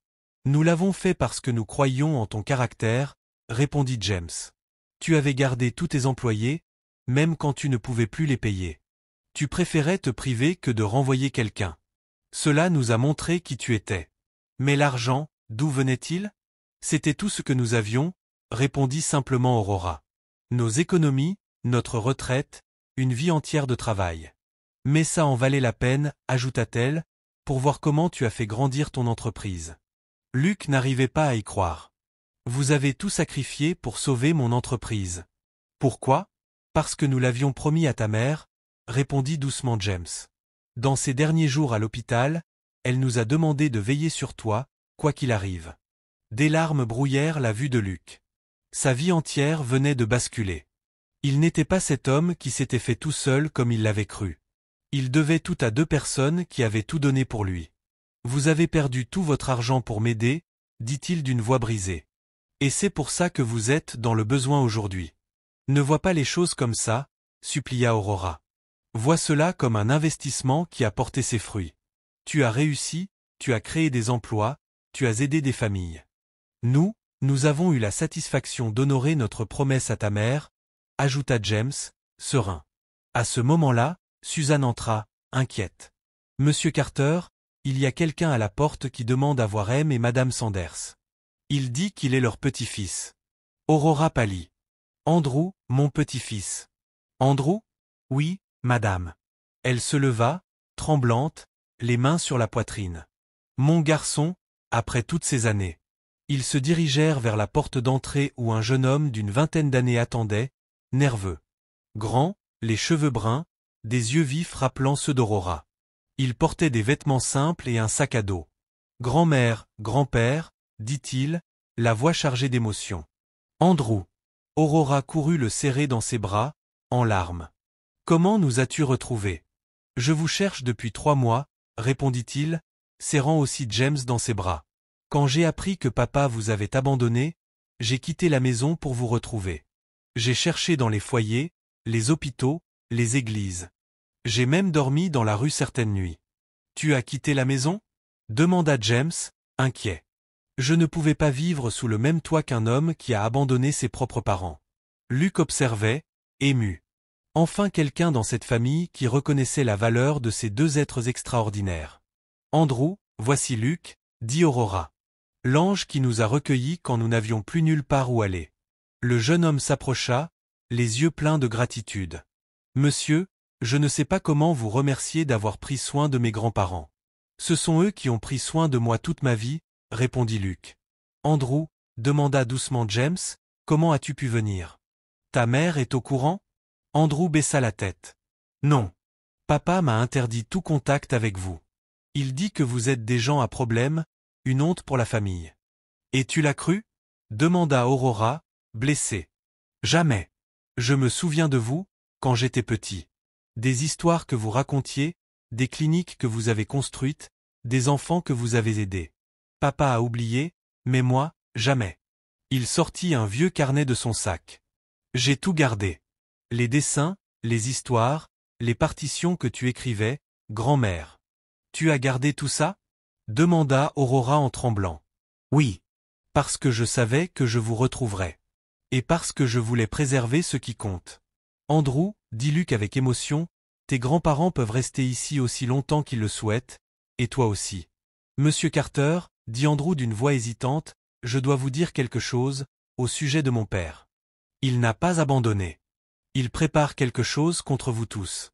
Speaker 1: Nous l'avons fait parce que nous croyions en ton caractère, répondit James. Tu avais gardé tous tes employés, même quand tu ne pouvais plus les payer. Tu préférais te priver que de renvoyer quelqu'un. Cela nous a montré qui tu étais. Mais l'argent, d'où venait-il? C'était tout ce que nous avions, répondit simplement Aurora. Nos économies, notre retraite, une vie entière de travail. Mais ça en valait la peine, ajouta-t-elle, pour voir comment tu as fait grandir ton entreprise. Luc n'arrivait pas à y croire. Vous avez tout sacrifié pour sauver mon entreprise. Pourquoi? Parce que nous l'avions promis à ta mère, répondit doucement James. Dans ses derniers jours à l'hôpital, elle nous a demandé de veiller sur toi, quoi qu'il arrive. Des larmes brouillèrent la vue de Luc. Sa vie entière venait de basculer. Il n'était pas cet homme qui s'était fait tout seul comme il l'avait cru. Il devait tout à deux personnes qui avaient tout donné pour lui. Vous avez perdu tout votre argent pour m'aider, dit-il d'une voix brisée. Et c'est pour ça que vous êtes dans le besoin aujourd'hui. Ne vois pas les choses comme ça, supplia Aurora. Vois cela comme un investissement qui a porté ses fruits. Tu as réussi, tu as créé des emplois, tu as aidé des familles. Nous avons eu la satisfaction d'honorer notre promesse à ta mère, ajouta James, serein. À ce moment-là, Suzanne entra, inquiète. Monsieur Carter, il y a quelqu'un à la porte qui demande à voir M et Madame Sanders. Il dit qu'il est leur petit-fils. Aurora pâlit. Andrew, mon petit-fils. Andrew? Oui, madame. Elle se leva, tremblante, les mains sur la poitrine. Mon garçon, après toutes ces années. Ils se dirigèrent vers la porte d'entrée où un jeune homme d'une vingtaine d'années attendait, nerveux. Grand, les cheveux bruns, des yeux vifs rappelant ceux d'Aurora. Il portait des vêtements simples et un sac à dos. Grand-mère, grand-père, dit-il, la voix chargée d'émotion. Andrew. Aurora courut le serrer dans ses bras, en larmes. Comment nous as-tu retrouvés? Je vous cherche depuis 3 mois, répondit-il, serrant aussi James dans ses bras. Quand j'ai appris que papa vous avait abandonné, j'ai quitté la maison pour vous retrouver. J'ai cherché dans les foyers, les hôpitaux, les églises. J'ai même dormi dans la rue certaines nuits. Tu as quitté la maison? Demanda James, inquiet. Je ne pouvais pas vivre sous le même toit qu'un homme qui a abandonné ses propres parents. Luc observait, ému. Enfin quelqu'un dans cette famille qui reconnaissait la valeur de ces deux êtres extraordinaires. Andrew, voici Luc, dit Aurora. L'ange qui nous a recueillis quand nous n'avions plus nulle part où aller. Le jeune homme s'approcha, les yeux pleins de gratitude. Monsieur, je ne sais pas comment vous remercier d'avoir pris soin de mes grands-parents. Ce sont eux qui ont pris soin de moi toute ma vie, répondit Luc. Andrew, demanda doucement James, comment as-tu pu venir? Ta mère est au courant? Andrew baissa la tête. Non. Papa m'a interdit tout contact avec vous. Il dit que vous êtes des gens à problème, une honte pour la famille. Et tu l'as cru? Demanda Aurora, blessée. Jamais. Je me souviens de vous, quand j'étais petit. Des histoires que vous racontiez, des cliniques que vous avez construites, des enfants que vous avez aidés. Papa a oublié, mais moi, jamais. Il sortit un vieux carnet de son sac. J'ai tout gardé. Les dessins, les histoires, les partitions que tu écrivais, grand-mère. Tu as gardé tout ça? Demanda Aurora en tremblant. Oui. Parce que je savais que je vous retrouverais. Et parce que je voulais préserver ce qui compte. Andrew, dit Luc avec émotion, tes grands-parents peuvent rester ici aussi longtemps qu'ils le souhaitent, et toi aussi. Monsieur Carter, dit Andrew d'une voix hésitante, je dois vous dire quelque chose, au sujet de mon père. Il n'a pas abandonné. Il prépare quelque chose contre vous tous.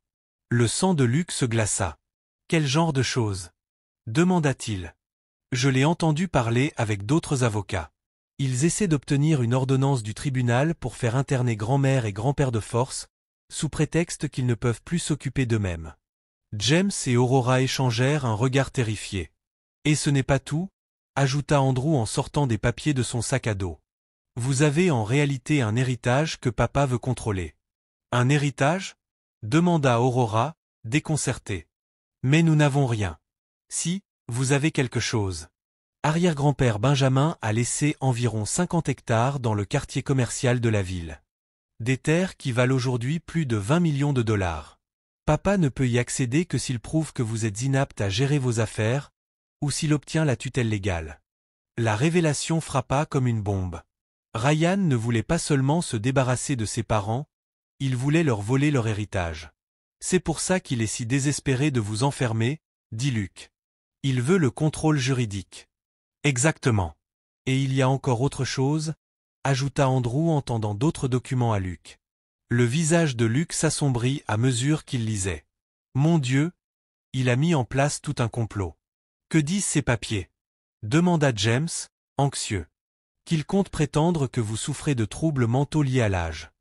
Speaker 1: Le sang de Luc se glaça. Quel genre de chose? Demanda-t-il. Je l'ai entendu parler avec d'autres avocats. Ils essaient d'obtenir une ordonnance du tribunal pour faire interner grand-mère et grand-père de force, sous prétexte qu'ils ne peuvent plus s'occuper d'eux-mêmes. James et Aurora échangèrent un regard terrifié. Et ce n'est pas tout, ajouta Andrew en sortant des papiers de son sac à dos. Vous avez en réalité un héritage que papa veut contrôler. Un héritage ? Demanda Aurora, déconcertée. Mais nous n'avons rien. Si, vous avez quelque chose. Arrière-grand-père Benjamin a laissé environ 50 hectares dans le quartier commercial de la ville. Des terres qui valent aujourd'hui plus de 20 millions de dollars. Papa ne peut y accéder que s'il prouve que vous êtes inapte à gérer vos affaires, ou s'il obtient la tutelle légale. La révélation frappa comme une bombe. Ryan ne voulait pas seulement se débarrasser de ses parents, il voulait leur voler leur héritage. C'est pour ça qu'il est si désespéré de vous enfermer, dit Luke. Il veut le contrôle juridique. Exactement. Et il y a encore autre chose, ajouta Andrew en tendant d'autres documents à Luke. Le visage de Luke s'assombrit à mesure qu'il lisait. Mon Dieu, il a mis en place tout un complot. Que disent ces papiers ? Demanda James, anxieux. Qu'il compte prétendre que vous souffrez de troubles mentaux liés à l'âge.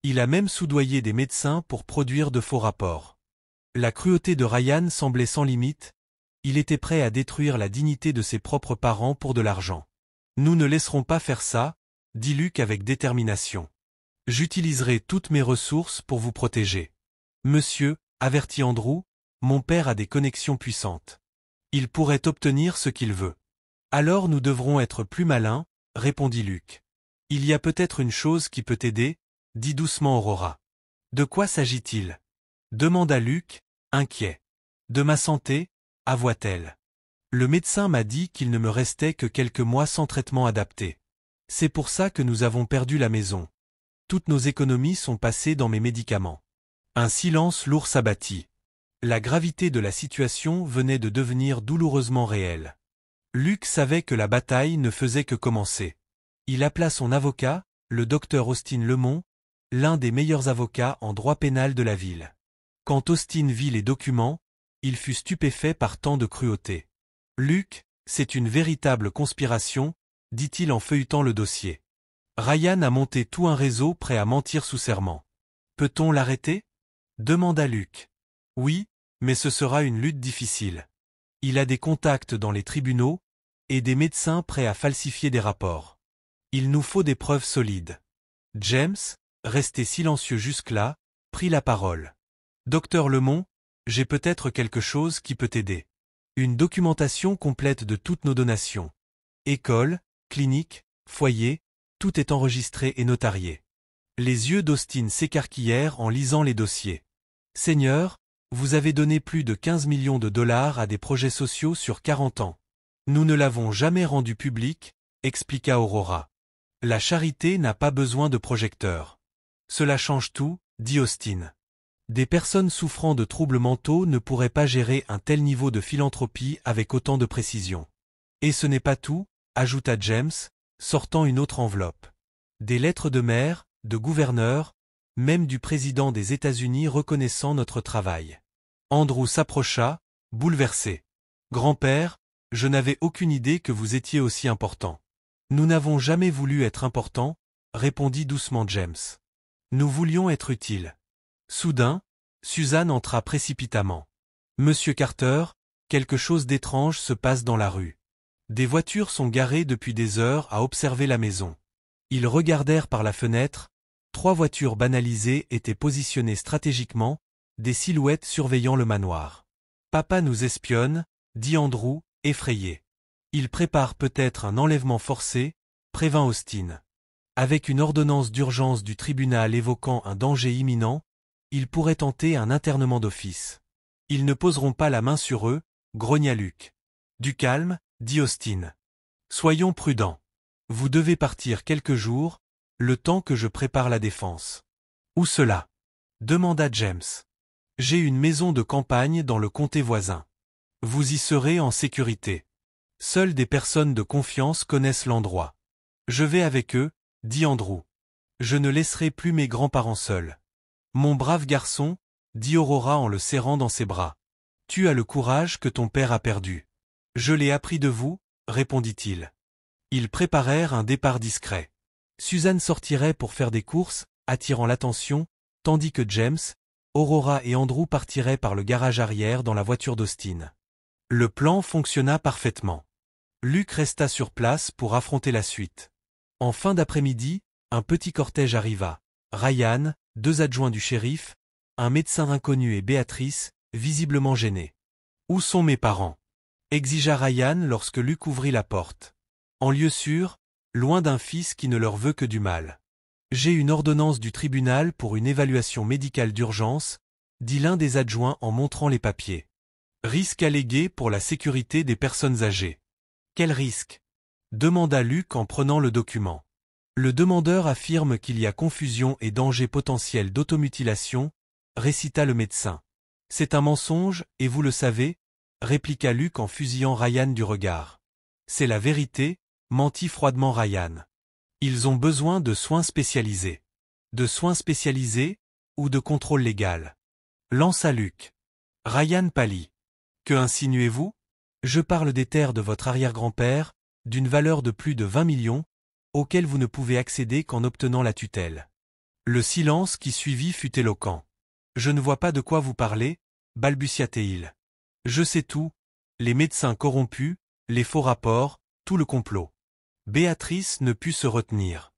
Speaker 1: Il a même soudoyé des médecins pour produire de faux rapports. La cruauté de Ryan semblait sans limite, il était prêt à détruire la dignité de ses propres parents pour de l'argent. Nous ne laisserons pas faire ça, dit Luke avec détermination. J'utiliserai toutes mes ressources pour vous protéger. Monsieur, avertit Andrew, mon père a des connexions puissantes. Il pourrait obtenir ce qu'il veut. Alors nous devrons être plus malins, répondit Luke. Il y a peut-être une chose qui peut t'aider, dit doucement Aurora. De quoi s'agit-il ? Demanda Luke, inquiet. De ma santé, avoua-t-elle. Le médecin m'a dit qu'il ne me restait que quelques mois sans traitement adapté. C'est pour ça que nous avons perdu la maison. Toutes nos économies sont passées dans mes médicaments. Un silence lourd s'abattit. La gravité de la situation venait de devenir douloureusement réelle. Luke savait que la bataille ne faisait que commencer. Il appela son avocat, le docteur Austin Lemont, l'un des meilleurs avocats en droit pénal de la ville. Quand Austin vit les documents, il fut stupéfait par tant de cruauté. « Luke, c'est une véritable conspiration », dit-il en feuilletant le dossier. Ryan a monté tout un réseau prêt à mentir sous serment. « Peut-on l'arrêter » demanda Luke. « Oui, mais ce sera une lutte difficile. Il a des contacts dans les tribunaux, et des médecins prêts à falsifier des rapports. Il nous faut des preuves solides. » James, resté silencieux jusque-là, prit la parole. « Docteur Lemont, j'ai peut-être quelque chose qui peut t'aider. Une documentation complète de toutes nos donations. École, clinique, foyer, tout est enregistré et notarié. » Les yeux d'Austin s'écarquillèrent en lisant les dossiers. « Seigneur, vous avez donné plus de 15 millions de dollars à des projets sociaux sur 40 ans. Nous ne l'avons jamais rendu public, expliqua Aurora. La charité n'a pas besoin de projecteurs. Cela change tout, dit Austin. Des personnes souffrant de troubles mentaux ne pourraient pas gérer un tel niveau de philanthropie avec autant de précision. Et ce n'est pas tout, ajouta James, sortant une autre enveloppe. Des lettres de maire, de gouverneur, même du président des États-Unis reconnaissant notre travail. Andrew s'approcha, bouleversé. Grand-père, je n'avais aucune idée que vous étiez aussi important. Nous n'avons jamais voulu être importants, répondit doucement James. Nous voulions être utiles. Soudain, Suzanne entra précipitamment. Monsieur Carter, quelque chose d'étrange se passe dans la rue. Des voitures sont garées depuis des heures à observer la maison. Ils regardèrent par la fenêtre, 3 voitures banalisées étaient positionnées stratégiquement, des silhouettes surveillant le manoir. Papa nous espionne, dit Andrew, effrayé. Il prépare peut-être un enlèvement forcé, prévint Austin. Avec une ordonnance d'urgence du tribunal évoquant un danger imminent, il pourrait tenter un internement d'office. Ils ne poseront pas la main sur eux, grogna Luke. Du calme, dit Austin. Soyons prudents. Vous devez partir quelques jours, le temps que je prépare la défense. Où cela ? Demanda James. J'ai une maison de campagne dans le comté voisin. Vous y serez en sécurité. Seules des personnes de confiance connaissent l'endroit. Je vais avec eux, dit Andrew. Je ne laisserai plus mes grands-parents seuls. Mon brave garçon, dit Aurora en le serrant dans ses bras. Tu as le courage que ton père a perdu. Je l'ai appris de vous, répondit-il. Ils préparèrent un départ discret. Suzanne sortirait pour faire des courses, attirant l'attention, tandis que James, Aurora et Andrew partiraient par le garage arrière dans la voiture d'Austin. Le plan fonctionna parfaitement. Luke resta sur place pour affronter la suite. En fin d'après-midi, un petit cortège arriva. Ryan, 2 adjoints du shérif, un médecin inconnu et Béatrice, visiblement gênés. « Où sont mes parents ?» exigea Ryan lorsque Luke ouvrit la porte. En lieu sûr, loin d'un fils qui ne leur veut que du mal. « J'ai une ordonnance du tribunal pour une évaluation médicale d'urgence, dit l'un des adjoints en montrant les papiers. Risque allégué pour la sécurité des personnes âgées. Quel risque ? Demanda Luke en prenant le document. Le demandeur affirme qu'il y a confusion et danger potentiel d'automutilation, récita le médecin. C'est un mensonge, et vous le savez, répliqua Luke en fusillant Ryan du regard. C'est la vérité, mentit froidement Ryan. Ils ont besoin de soins spécialisés. De soins spécialisés, ou de contrôle légal. Lança Luke. Ryan pâlit. Que insinuez-vous ? Je parle des terres de votre arrière-grand-père, d'une valeur de plus de 20 millions, auxquelles vous ne pouvez accéder qu'en obtenant la tutelle. Le silence qui suivit fut éloquent. Je ne vois pas de quoi vous parlez, balbutia-t-il. Je sais tout, les médecins corrompus, les faux rapports, tout le complot. Béatrice ne put se retenir.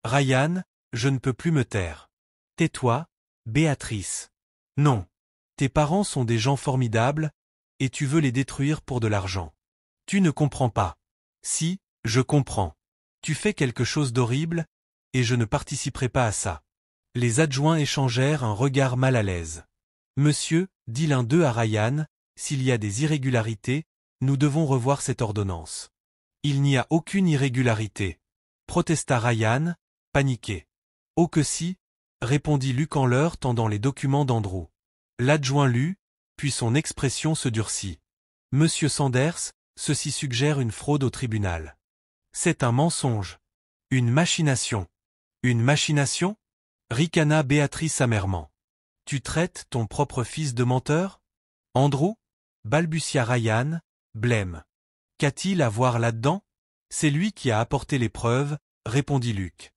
Speaker 1: Ryan, je ne peux plus me taire. Tais-toi, Béatrice. Non. Tes parents sont des gens formidables, et tu veux les détruire pour de l'argent. Tu ne comprends pas. Si, je comprends. Tu fais quelque chose d'horrible, et je ne participerai pas à ça. Les adjoints échangèrent un regard mal à l'aise. Monsieur, dit l'un d'eux à Ryan, s'il y a des irrégularités, nous devons revoir cette ordonnance. Il n'y a aucune irrégularité, protesta Ryan, paniqué. Oh que si, répondit Luke en leur tendant les documents d'Andrew. L'adjoint lut, puis son expression se durcit. Monsieur Sanders, ceci suggère une fraude au tribunal. C'est un mensonge. Une machination. Une machination ? Ricana Béatrice amèrement. Tu traites ton propre fils de menteur ? Andrew ? Balbutia Ryan, blême. Qu'a-t-il à voir là-dedans ? C'est lui qui a apporté les preuves, répondit Luke.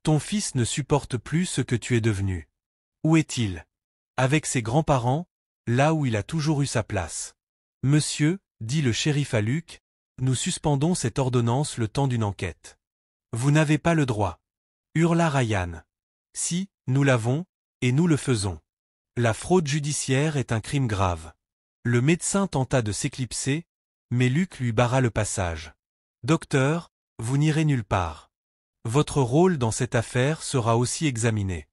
Speaker 1: Ton fils ne supporte plus ce que tu es devenu. Où est-il ? Avec ses grands-parents, là où il a toujours eu sa place. Monsieur, dit le shérif à Luke, nous suspendons cette ordonnance le temps d'une enquête. Vous n'avez pas le droit. Hurla Ryan. Si, nous l'avons, et nous le faisons. La fraude judiciaire est un crime grave. Le médecin tenta de s'éclipser, mais Luke lui barra le passage. Docteur, vous n'irez nulle part. Votre rôle dans cette affaire sera aussi examiné.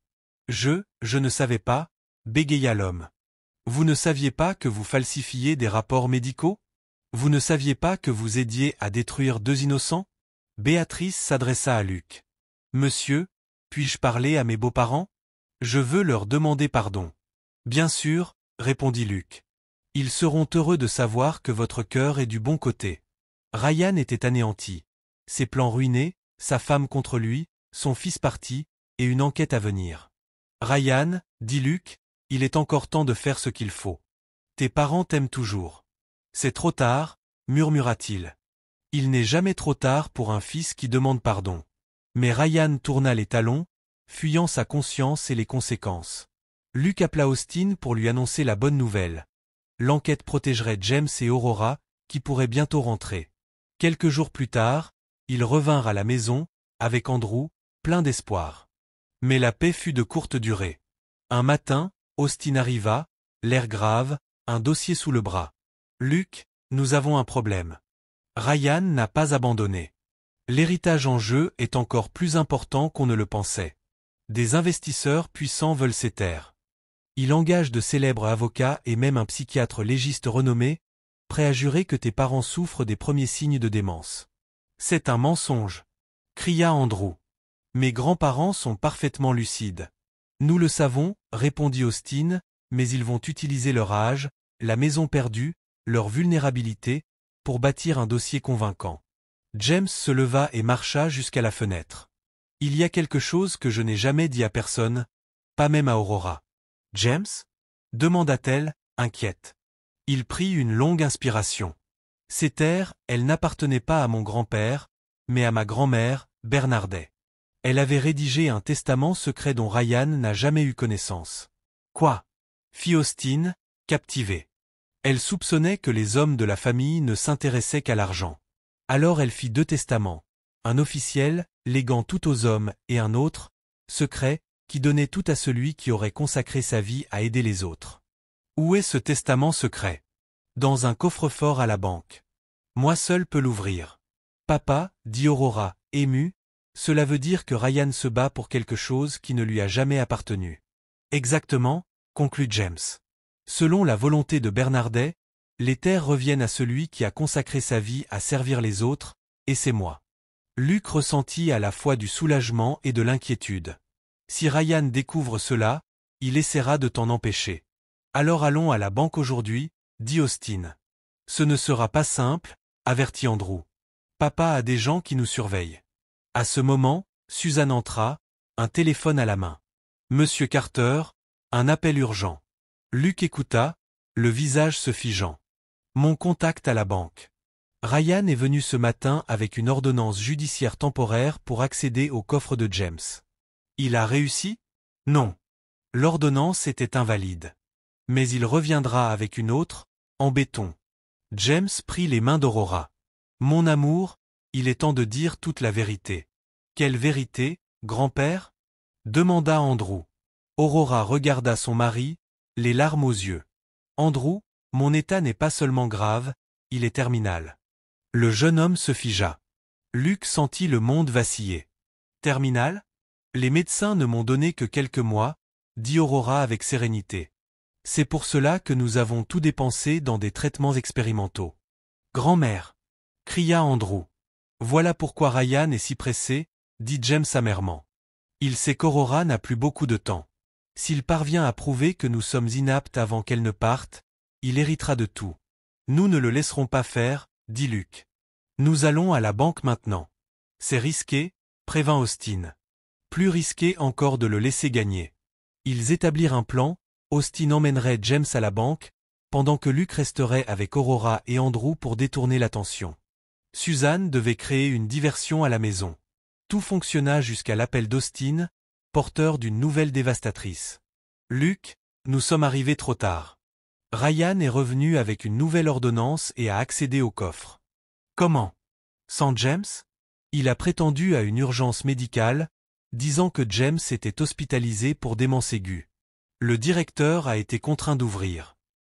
Speaker 1: Je ne savais pas, bégaya l'homme. Vous ne saviez pas que vous falsifiez des rapports médicaux ? Vous ne saviez pas que vous aidiez à détruire 2 innocents ? Béatrice s'adressa à Luke. Monsieur, puis-je parler à mes beaux-parents ? Je veux leur demander pardon. Bien sûr, répondit Luke. Ils seront heureux de savoir que votre cœur est du bon côté. Ryan était anéanti. Ses plans ruinés, sa femme contre lui, son fils parti, et une enquête à venir. Ryan, dit Luke, il est encore temps de faire ce qu'il faut. Tes parents t'aiment toujours. C'est trop tard, murmura-t-il. Il n'est jamais trop tard pour un fils qui demande pardon. Mais Ryan tourna les talons, fuyant sa conscience et les conséquences. Luke appela Austin pour lui annoncer la bonne nouvelle. L'enquête protégerait James et Aurora, qui pourraient bientôt rentrer. Quelques jours plus tard, ils revinrent à la maison, avec Andrew, plein d'espoir. Mais la paix fut de courte durée. Un matin, Austin arriva, l'air grave, un dossier sous le bras. Luke, nous avons un problème. Ryan n'a pas abandonné. L'héritage en jeu est encore plus important qu'on ne le pensait. Des investisseurs puissants veulent ses terres. Il engage de célèbres avocats et même un psychiatre légiste renommé, prêt à jurer que tes parents souffrent des premiers signes de démence. C'est un mensonge, cria Andrew. Mes grands-parents sont parfaitement lucides. Nous le savons, répondit Austin, mais ils vont utiliser leur âge, la maison perdue, leur vulnérabilité, pour bâtir un dossier convaincant. James se leva et marcha jusqu'à la fenêtre. Il y a quelque chose que je n'ai jamais dit à personne, pas même à Aurora. James ? demanda-t-elle, inquiète. Il prit une longue inspiration. Ces terres, elles n'appartenaient pas à mon grand-père, mais à ma grand-mère, Bernardet. Elle avait rédigé un testament secret dont Ryan n'a jamais eu connaissance. Quoi? Fit Austin, captivée. Elle soupçonnait que les hommes de la famille ne s'intéressaient qu'à l'argent. Alors elle fit 2 testaments. Un officiel, léguant tout aux hommes, et un autre, secret, qui donnait tout à celui qui aurait consacré sa vie à aider les autres. Où est ce testament secret? Dans un coffre-fort à la banque. Moi seul peux l'ouvrir. Papa, dit Aurora, émue, cela veut dire que Ryan se bat pour quelque chose qui ne lui a jamais appartenu. Exactement, conclut James. Selon la volonté de Bernardet, les terres reviennent à celui qui a consacré sa vie à servir les autres, et c'est moi. Luc ressentit à la fois du soulagement et de l'inquiétude. Si Ryan découvre cela, il essaiera de t'en empêcher. Alors allons à la banque aujourd'hui, dit Austin. Ce ne sera pas simple, avertit Andrew. Papa a des gens qui nous surveillent. À ce moment, Suzanne entra, un téléphone à la main. Monsieur Carter, un appel urgent. Luc écouta, le visage se figeant. Mon contact à la banque. Ryan est venu ce matin avec une ordonnance judiciaire temporaire pour accéder au coffre de James. Il a réussi? Non. L'ordonnance était invalide. Mais il reviendra avec une autre, en béton. James prit les mains d'Aurora. Mon amour, il est temps de dire toute la vérité. Quelle vérité, grand-père? Demanda Andrew. Aurora regarda son mari, les larmes aux yeux. Andrew, mon état n'est pas seulement grave, il est terminal. Le jeune homme se figea. Luc sentit le monde vaciller. Terminal? Les médecins ne m'ont donné que quelques mois, dit Aurora avec sérénité. C'est pour cela que nous avons tout dépensé dans des traitements expérimentaux. Grand-mère, cria Andrew. Voilà pourquoi Ryan est si pressé, dit James amèrement. Il sait qu'Aurora n'a plus beaucoup de temps. S'il parvient à prouver que nous sommes inaptes avant qu'elle ne parte, il héritera de tout. Nous ne le laisserons pas faire, dit Luc. Nous allons à la banque maintenant. C'est risqué, prévint Austin. Plus risqué encore de le laisser gagner. Ils établirent un plan, Austin emmènerait James à la banque, pendant que Luc resterait avec Aurora et Andrew pour détourner l'attention. Suzanne devait créer une diversion à la maison. Tout fonctionna jusqu'à l'appel d'Austin, porteur d'une nouvelle dévastatrice. Luc, nous sommes arrivés trop tard. Ryan est revenu avec une nouvelle ordonnance et a accédé au coffre. Comment? Sans James? Il a prétendu à une urgence médicale, disant que James était hospitalisé pour démence aiguë. Le directeur a été contraint d'ouvrir.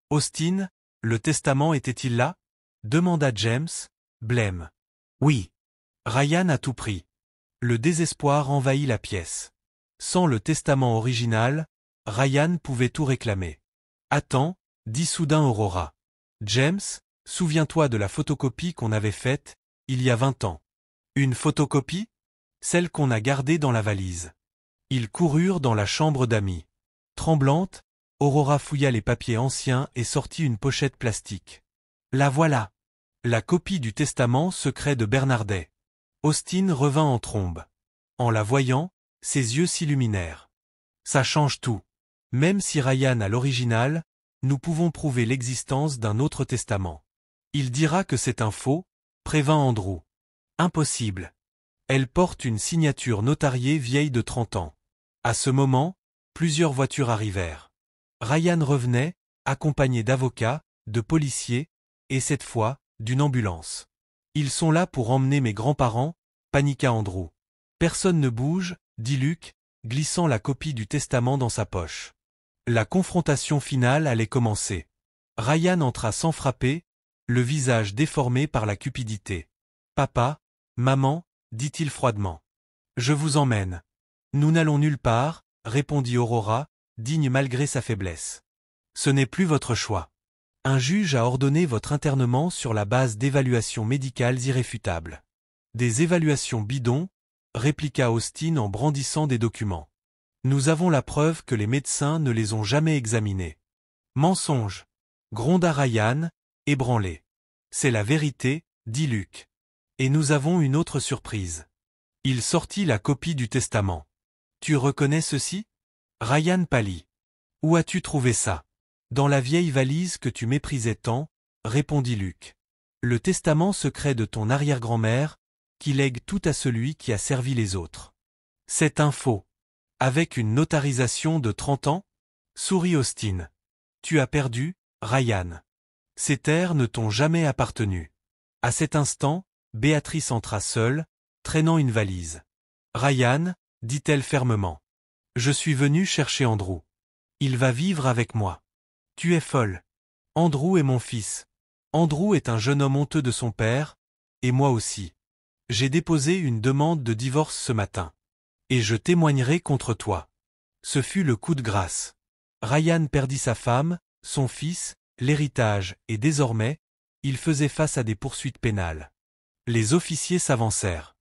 Speaker 1: Austin, le testament était-il là? Demanda James, blême. Oui. Ryan a tout pris. Le désespoir envahit la pièce. Sans le testament original, Ryan pouvait tout réclamer. Attends, dit soudain Aurora. James, souviens-toi de la photocopie qu'on avait faite, il y a 20 ans. Une photocopie? Celle qu'on a gardée dans la valise. Ils coururent dans la chambre d'amis. Tremblante, Aurora fouilla les papiers anciens et sortit une pochette plastique. La voilà. La copie du testament secret de Bernardet. Austin revint en trombe. En la voyant, ses yeux s'illuminèrent. Ça change tout. Même si Ryan a l'original, nous pouvons prouver l'existence d'un autre testament. Il dira que c'est un faux, prévint Andrew. Impossible. Elle porte une signature notariée vieille de 30 ans. À ce moment, plusieurs voitures arrivèrent. Ryan revenait, accompagné d'avocats, de policiers, et cette fois, d'une ambulance. Ils sont là pour emmener mes grands-parents, paniqua Andrew. Personne ne bouge, dit Luc, glissant la copie du testament dans sa poche. La confrontation finale allait commencer. Ryan entra sans frapper, le visage déformé par la cupidité. Papa, maman, dit-il froidement. Je vous emmène. Nous n'allons nulle part, répondit Aurora, digne malgré sa faiblesse. Ce n'est plus votre choix. Un juge a ordonné votre internement sur la base d'évaluations médicales irréfutables. Des évaluations bidons, répliqua Austin en brandissant des documents. Nous avons la preuve que les médecins ne les ont jamais examinés. Mensonge, gronda Ryan, ébranlé. C'est la vérité, dit Luc. Et nous avons une autre surprise. Il sortit la copie du testament. Tu reconnais ceci? Ryan pâlit. Où as-tu trouvé ça? Dans la vieille valise que tu méprisais tant, répondit Luc. Le testament secret de ton arrière-grand-mère, qui lègue tout à celui qui a servi les autres. C'est un faux. Avec une notarisation de 30 ans? Sourit Austin. Tu as perdu, Ryan. Ces terres ne t'ont jamais appartenu. À cet instant, Béatrice entra seule, traînant une valise. Ryan, dit-elle fermement. Je suis venue chercher Andrew. Il va vivre avec moi. Tu es folle. Andrew est mon fils. Andrew est un jeune homme honteux de son père, et moi aussi. J'ai déposé une demande de divorce ce matin. Et je témoignerai contre toi. Ce fut le coup de grâce. Ryan perdit sa femme, son fils, l'héritage, et désormais, il faisait face à des poursuites pénales. Les officiers s'avancèrent.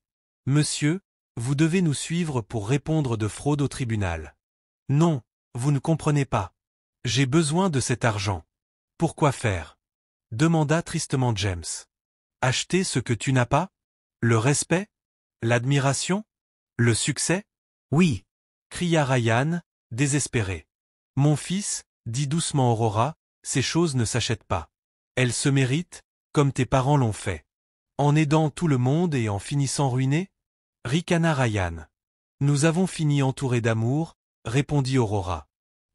Speaker 1: Monsieur, vous devez nous suivre pour répondre de fraude au tribunal. Non, vous ne comprenez pas. J'ai besoin de cet argent. Pourquoi faire? Demanda tristement James. Acheter ce que tu n'as pas? Le respect? L'admiration? Le succès? Oui, cria Ryan, désespéré. Mon fils, dit doucement Aurora, ces choses ne s'achètent pas. Elles se méritent, comme tes parents l'ont fait. En aidant tout le monde et en finissant ruiné? Ricana Ryan. Nous avons fini entourés d'amour, répondit Aurora.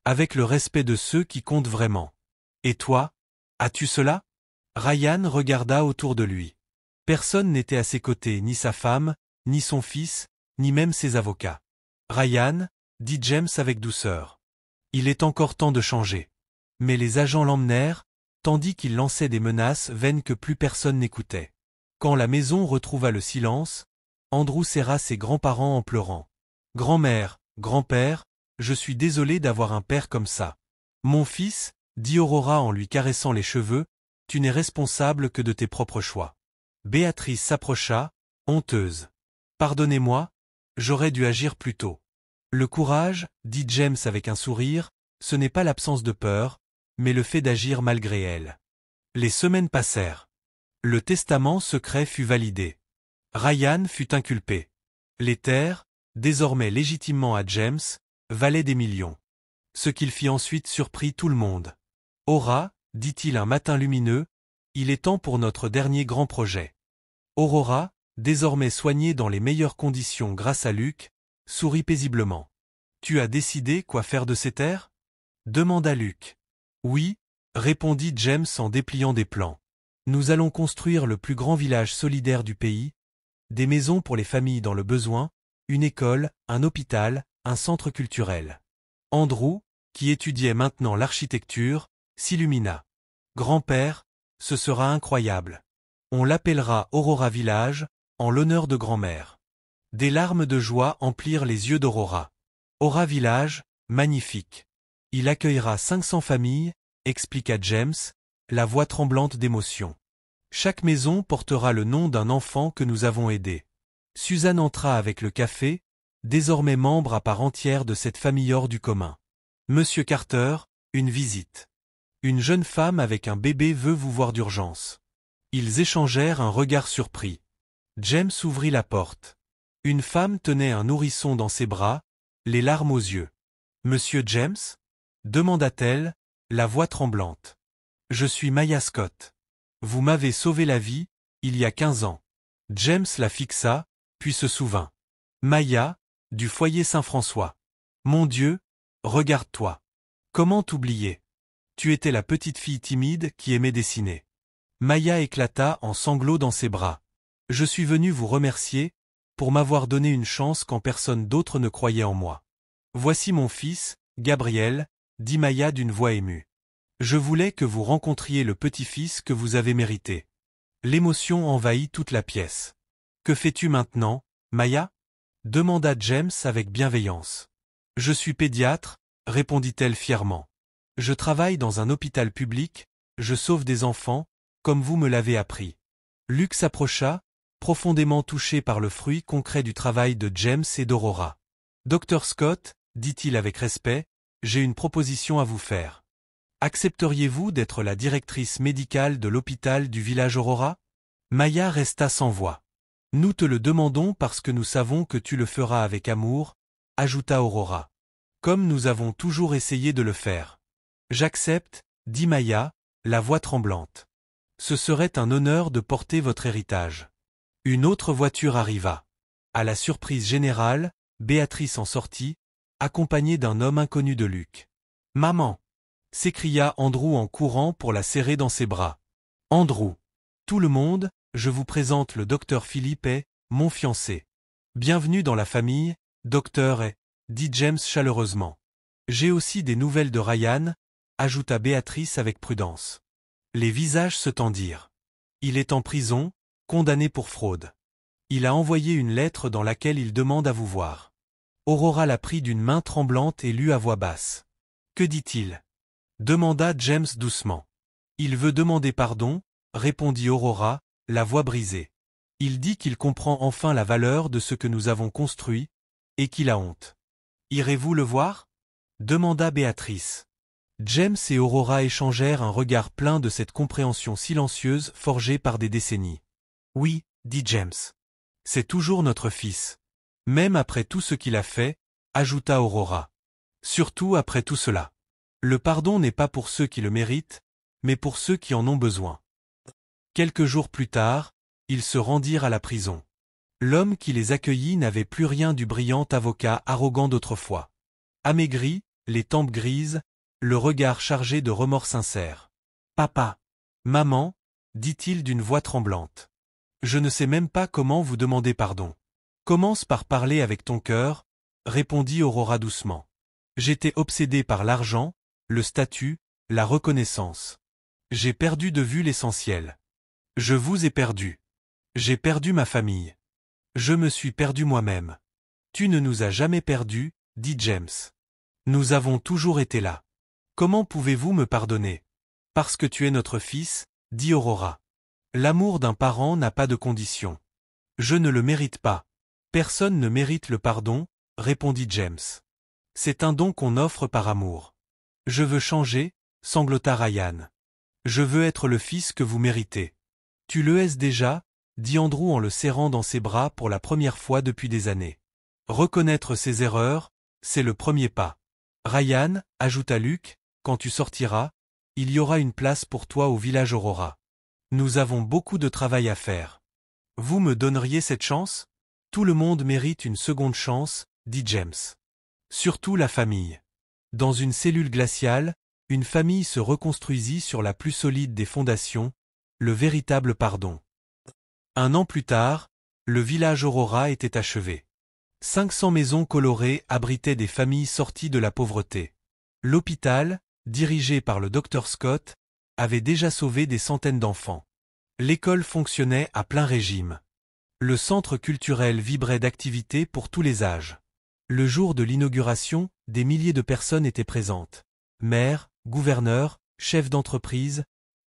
Speaker 1: Avec le respect de ceux qui comptent vraiment. Et toi? As-tu cela? Ryan regarda autour de lui. Personne n'était à ses côtés, ni sa femme, ni son fils, ni même ses avocats. Ryan, dit James avec douceur. Il est encore temps de changer. Mais les agents l'emmenèrent, tandis qu'il lançait des menaces vaines que plus personne n'écoutait. Quand la maison retrouva le silence, Andrew serra ses grands-parents en pleurant. Grand-mère, grand-père, je suis désolé d'avoir un père comme ça. Mon fils, dit Aurora en lui caressant les cheveux, tu n'es responsable que de tes propres choix. Béatrice s'approcha, honteuse. Pardonnez-moi, j'aurais dû agir plus tôt. Le courage, dit James avec un sourire, ce n'est pas l'absence de peur, mais le fait d'agir malgré elle. Les semaines passèrent. Le testament secret fut validé. Ryan fut inculpé. Les terres, désormais légitimement à James, valaient des millions. Ce qu'il fit ensuite surprit tout le monde. Aura, dit-il un matin lumineux, il est temps pour notre dernier grand projet. Aurora, désormais soignée dans les meilleures conditions grâce à Luke, sourit paisiblement. Tu as décidé quoi faire de ces terres? Demanda Luke. Oui, répondit James en dépliant des plans. Nous allons construire le plus grand village solidaire du pays, des maisons pour les familles dans le besoin, une école, un hôpital, un centre culturel. Andrew, qui étudiait maintenant l'architecture, s'illumina. Grand-père, ce sera incroyable. On l'appellera Aurora Village, en l'honneur de grand-mère. Des larmes de joie emplirent les yeux d'Aurora. Aura Village, magnifique. Il accueillera 500 familles, expliqua James, la voix tremblante d'émotion. Chaque maison portera le nom d'un enfant que nous avons aidé. Suzanne entra avec le café, désormais membre à part entière de cette famille hors du commun. Monsieur Carter, une visite. Une jeune femme avec un bébé veut vous voir d'urgence. Ils échangèrent un regard surpris. James ouvrit la porte. Une femme tenait un nourrisson dans ses bras, les larmes aux yeux. Monsieur James? Demanda-t-elle, la voix tremblante. Je suis Maya Scott. Vous m'avez sauvé la vie, il y a 15 ans. James la fixa, puis se souvint. Maya, du foyer Saint-François. Mon Dieu, regarde-toi. Comment t'oublier? Tu étais la petite fille timide qui aimait dessiner. Maya éclata en sanglots dans ses bras. Je suis venu vous remercier, pour m'avoir donné une chance quand personne d'autre ne croyait en moi. Voici mon fils, Gabriel, dit Maya d'une voix émue. Je voulais que vous rencontriez le petit-fils que vous avez mérité. L'émotion envahit toute la pièce. Que fais-tu maintenant, Maya? Demanda James avec bienveillance. Je suis pédiatre, répondit-elle fièrement. Je travaille dans un hôpital public, je sauve des enfants, comme vous me l'avez appris. Luke s'approcha, profondément touché par le fruit concret du travail de James et d'Aurora. Dr Scott, dit-il avec respect, j'ai une proposition à vous faire. Accepteriez-vous d'être la directrice médicale de l'hôpital du village Aurora? Maya resta sans voix. Nous te le demandons parce que nous savons que tu le feras avec amour, ajouta Aurora. Comme nous avons toujours essayé de le faire. J'accepte, dit Maya, la voix tremblante. Ce serait un honneur de porter votre héritage. Une autre voiture arriva. À la surprise générale, Béatrice en sortit, accompagnée d'un homme inconnu de Luc. « Maman !» s'écria Andrew en courant pour la serrer dans ses bras. « Andrew ! Tout le monde, je vous présente le docteur Philippe et, mon fiancé. Bienvenue dans la famille, docteur et, dit James chaleureusement. J'ai aussi des nouvelles de Ryan, ajouta Béatrice avec prudence. Les visages se tendirent. Il est en prison, condamné pour fraude. Il a envoyé une lettre dans laquelle il demande à vous voir. Aurora la prit d'une main tremblante et lut à voix basse. Que dit-il ? Demanda James doucement. Il veut demander pardon, répondit Aurora, la voix brisée. Il dit qu'il comprend enfin la valeur de ce que nous avons construit, et qu'il a honte. Irez-vous le voir ? Demanda Béatrice. James et Aurora échangèrent un regard plein de cette compréhension silencieuse forgée par des décennies. Oui, dit James. C'est toujours notre fils. Même après tout ce qu'il a fait, ajouta Aurora. Surtout après tout cela. Le pardon n'est pas pour ceux qui le méritent, mais pour ceux qui en ont besoin. Quelques jours plus tard, ils se rendirent à la prison. L'homme qui les accueillit n'avait plus rien du brillant avocat arrogant d'autrefois. Amaigri, les tempes grises, le regard chargé de remords sincères. « Papa, maman, dit-il d'une voix tremblante. Je ne sais même pas comment vous demander pardon. Commence par parler avec ton cœur, répondit Aurora doucement. J'étais obsédée par l'argent, le statut, la reconnaissance. J'ai perdu de vue l'essentiel. Je vous ai perdu. J'ai perdu ma famille. Je me suis perdu moi-même. Tu ne nous as jamais perdus, dit James. Nous avons toujours été là. Comment pouvez-vous me pardonner ? Parce que tu es notre fils, dit Aurora. L'amour d'un parent n'a pas de condition. Je ne le mérite pas. Personne ne mérite le pardon, répondit James. C'est un don qu'on offre par amour. Je veux changer, sanglota Ryan. Je veux être le fils que vous méritez. Tu le es déjà, dit Andrew en le serrant dans ses bras pour la première fois depuis des années. Reconnaître ses erreurs, c'est le premier pas. Ryan, ajouta Luc, quand tu sortiras, il y aura une place pour toi au village Aurora. Nous avons beaucoup de travail à faire. Vous me donneriez cette chance ? Tout le monde mérite une seconde chance, dit James. Surtout la famille. Dans une cellule glaciale, une famille se reconstruisit sur la plus solide des fondations, le véritable pardon. Un an plus tard, le village Aurora était achevé. 500 maisons colorées abritaient des familles sorties de la pauvreté. L'hôpital, dirigé par le docteur Scott, avait déjà sauvé des centaines d'enfants. L'école fonctionnait à plein régime. Le centre culturel vibrait d'activités pour tous les âges. Le jour de l'inauguration, des milliers de personnes étaient présentes. Maires, gouverneurs, chefs d'entreprise,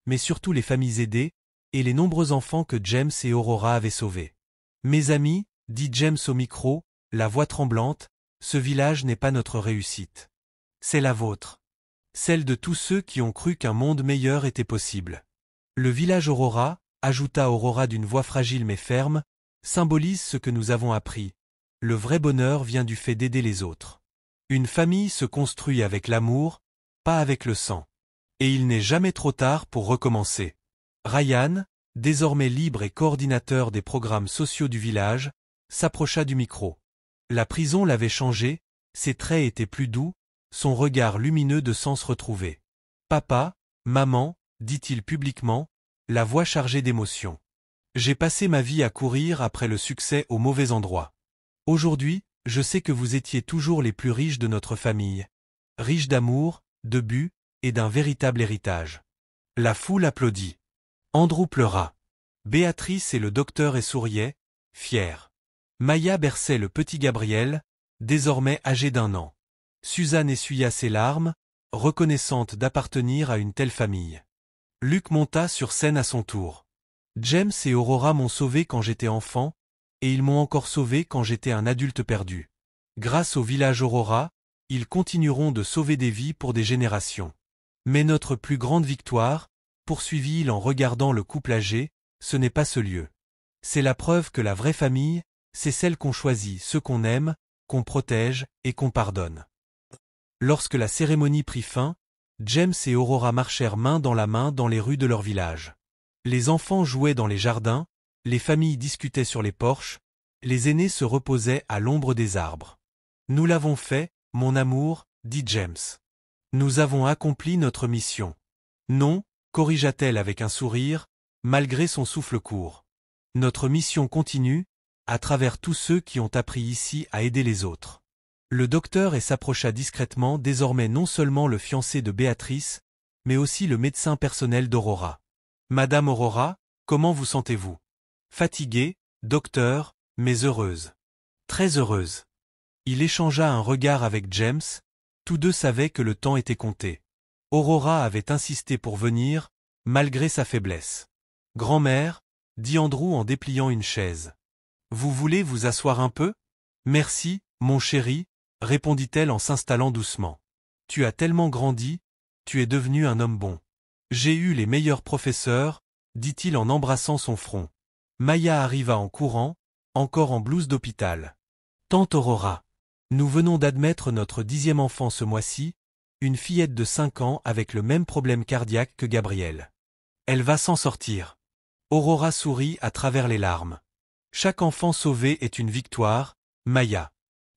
Speaker 1: mais surtout les familles aidées, et les nombreux enfants que James et Aurora avaient sauvés. Mes amis, dit James au micro, la voix tremblante, ce village n'est pas notre réussite. C'est la vôtre. Celle de tous ceux qui ont cru qu'un monde meilleur était possible. Le village Aurora, ajouta Aurora d'une voix fragile mais ferme, symbolise ce que nous avons appris. Le vrai bonheur vient du fait d'aider les autres. Une famille se construit avec l'amour, pas avec le sang. Et il n'est jamais trop tard pour recommencer. Ryan, désormais libre et coordinateur des programmes sociaux du village, s'approcha du micro. La prison l'avait changé, ses traits étaient plus doux, son regard lumineux de sens retrouvé. « Papa, maman, dit-il publiquement, la voix chargée d'émotion. J'ai passé ma vie à courir après le succès au mauvais endroit. Aujourd'hui, je sais que vous étiez toujours les plus riches de notre famille. Riches d'amour, de but, et d'un véritable héritage. » La foule applaudit. Andrew pleura. Béatrice et le docteur souriaient, fiers. Maya berçait le petit Gabriel, désormais âgé d'1 an. Suzanne essuya ses larmes, reconnaissante d'appartenir à une telle famille. Luc monta sur scène à son tour. James et Aurora m'ont sauvé quand j'étais enfant, et ils m'ont encore sauvé quand j'étais un adulte perdu. Grâce au village Aurora, ils continueront de sauver des vies pour des générations. Mais notre plus grande victoire, poursuivit-il en regardant le couple âgé, ce n'est pas ce lieu. C'est la preuve que la vraie famille, c'est celle qu'on choisit, ceux qu'on aime, qu'on protège et qu'on pardonne. Lorsque la cérémonie prit fin, James et Aurora marchèrent main dans la main dans les rues de leur village. Les enfants jouaient dans les jardins, les familles discutaient sur les porches, les aînés se reposaient à l'ombre des arbres. Nous l'avons fait, mon amour, dit James. Nous avons accompli notre mission. Non, corrigea-t-elle avec un sourire, malgré son souffle court. Notre mission continue, à travers tous ceux qui ont appris ici à aider les autres. Le docteur s'approcha discrètement, désormais non seulement le fiancé de Béatrice, mais aussi le médecin personnel d'Aurora. Madame Aurora, comment vous sentez-vous? Fatiguée, docteur, mais heureuse. Très heureuse. Il échangea un regard avec James, tous deux savaient que le temps était compté. Aurora avait insisté pour venir, malgré sa faiblesse. Grand-mère, dit Andrew en dépliant une chaise. Vous voulez vous asseoir un peu? Merci, mon chéri, répondit-elle en s'installant doucement. Tu as tellement grandi, tu es devenu un homme bon. J'ai eu les meilleurs professeurs, dit-il en embrassant son front. Maya arriva en courant, encore en blouse d'hôpital. Tante Aurora. Nous venons d'admettre notre 10e enfant ce mois-ci, une fillette de 5 ans avec le même problème cardiaque que Gabrielle. Elle va s'en sortir. Aurora sourit à travers les larmes. Chaque enfant sauvé est une victoire, Maya.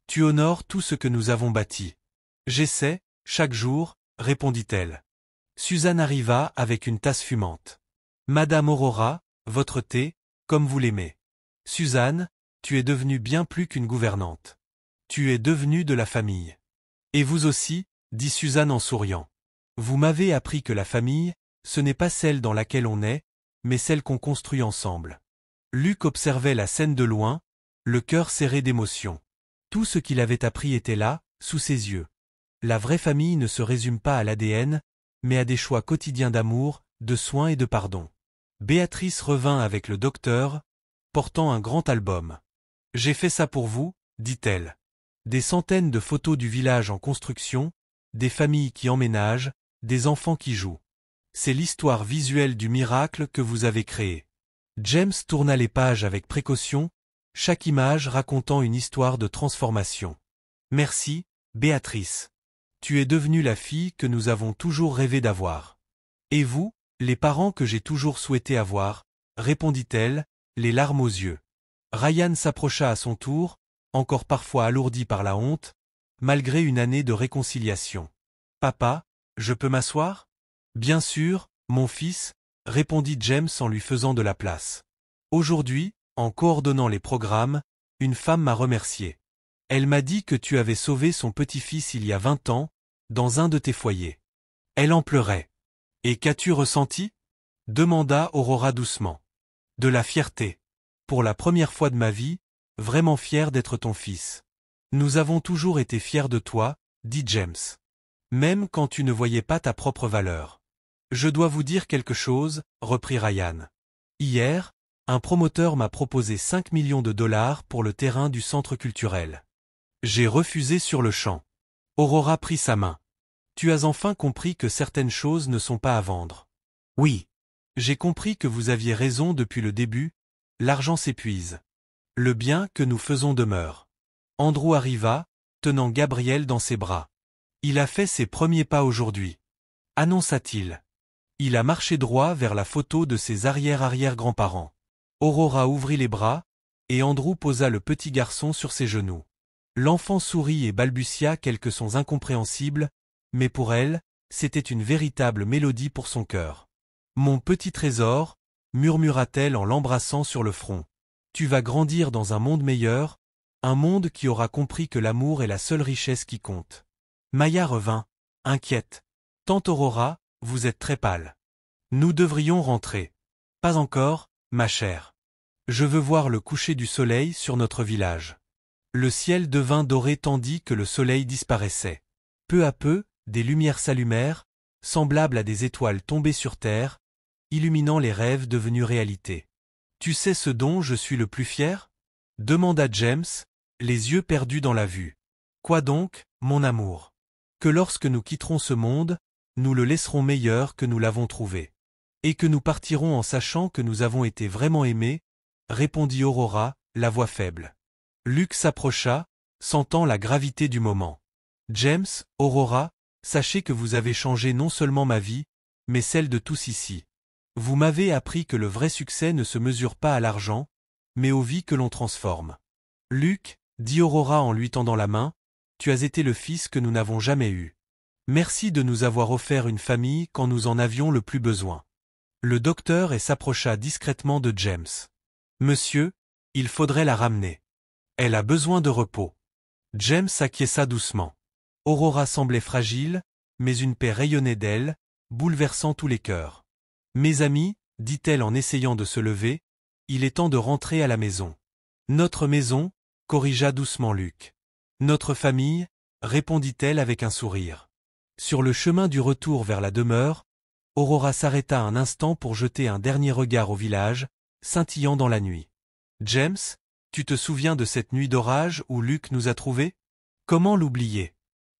Speaker 1: Tu honores tout ce que nous avons bâti. J'essaie, chaque jour, répondit-elle. Suzanne arriva avec une tasse fumante. Madame Aurora, votre thé, comme vous l'aimez. Suzanne, tu es devenue bien plus qu'une gouvernante. Tu es devenue de la famille. Et vous aussi, dit Suzanne en souriant. Vous m'avez appris que la famille, ce n'est pas celle dans laquelle on est, mais celle qu'on construit ensemble. Luc observait la scène de loin, le cœur serré d'émotion. Tout ce qu'il avait appris était là, sous ses yeux. La vraie famille ne se résume pas à l'ADN, mais à des choix quotidiens d'amour, de soins et de pardon. Béatrice revint avec le docteur, portant un grand album. « J'ai fait ça pour vous », dit-elle. Des centaines de photos du village en construction, des familles qui emménagent, des enfants qui jouent. C'est l'histoire visuelle du miracle que vous avez créé. James tourna les pages avec précaution, chaque image racontant une histoire de transformation. Merci, Béatrice. Tu es devenue la fille que nous avons toujours rêvé d'avoir. Et vous, les parents que j'ai toujours souhaité avoir, répondit-elle, les larmes aux yeux. Ryan s'approcha à son tour, encore parfois alourdi par la honte, malgré une année de réconciliation. Papa, je peux m'asseoir? Bien sûr, mon fils, répondit James en lui faisant de la place. Aujourd'hui, en coordonnant les programmes, une femme m'a remercié. Elle m'a dit que tu avais sauvé son petit-fils il y a 20 ans, dans un de tes foyers. Elle en pleurait. Et qu'as-tu ressenti? Demanda Aurora doucement. De la fierté. Pour la première fois de ma vie, vraiment fier d'être ton fils. Nous avons toujours été fiers de toi, dit James. Même quand tu ne voyais pas ta propre valeur. Je dois vous dire quelque chose, reprit Ryan. Hier, un promoteur m'a proposé 5 millions de dollars pour le terrain du centre culturel. J'ai refusé sur le champ. Aurora prit sa main. Tu as enfin compris que certaines choses ne sont pas à vendre. Oui. J'ai compris que vous aviez raison depuis le début, l'argent s'épuise. Le bien que nous faisons demeure. Andrew arriva, tenant Gabriel dans ses bras. Il a fait ses premiers pas aujourd'hui. Annonça-t-il. Il a marché droit vers la photo de ses arrière-arrière-grands-parents. Aurora ouvrit les bras, et Andrew posa le petit garçon sur ses genoux. L'enfant sourit et balbutia quelques sons incompréhensibles, mais pour elle, c'était une véritable mélodie pour son cœur. « Mon petit trésor », murmura-t-elle en l'embrassant sur le front. « Tu vas grandir dans un monde meilleur, un monde qui aura compris que l'amour est la seule richesse qui compte. » Maya revint, inquiète. « Tante Aurora, vous êtes très pâle. Nous devrions rentrer. »« Pas encore, ma chère. Je veux voir le coucher du soleil sur notre village. » Le ciel devint doré tandis que le soleil disparaissait. Peu à peu, des lumières s'allumèrent, semblables à des étoiles tombées sur terre, illuminant les rêves devenus réalité. « Tu sais ce dont je suis le plus fier ?» demanda James, les yeux perdus dans la vue. « Quoi donc, mon amour? Que lorsque nous quitterons ce monde, nous le laisserons meilleur que nous l'avons trouvé. Et que nous partirons en sachant que nous avons été vraiment aimés, » répondit Aurora, la voix faible. Luc s'approcha, sentant la gravité du moment. « James, Aurora, sachez que vous avez changé non seulement ma vie, mais celle de tous ici. Vous m'avez appris que le vrai succès ne se mesure pas à l'argent, mais aux vies que l'on transforme. Luke, dit Aurora en lui tendant la main, tu as été le fils que nous n'avons jamais eu. Merci de nous avoir offert une famille quand nous en avions le plus besoin. Le docteur s'approcha discrètement de James. Monsieur, il faudrait la ramener. Elle a besoin de repos. James acquiesça doucement. Aurora semblait fragile, mais une paix rayonnait d'elle, bouleversant tous les cœurs. Mes amis, dit-elle en essayant de se lever, il est temps de rentrer à la maison. Notre maison, corrigea doucement Luke. Notre famille, répondit-elle avec un sourire. Sur le chemin du retour vers la demeure, Aurora s'arrêta un instant pour jeter un dernier regard au village, scintillant dans la nuit. James, tu te souviens de cette nuit d'orage où Luke nous a trouvés? Comment l'oublier?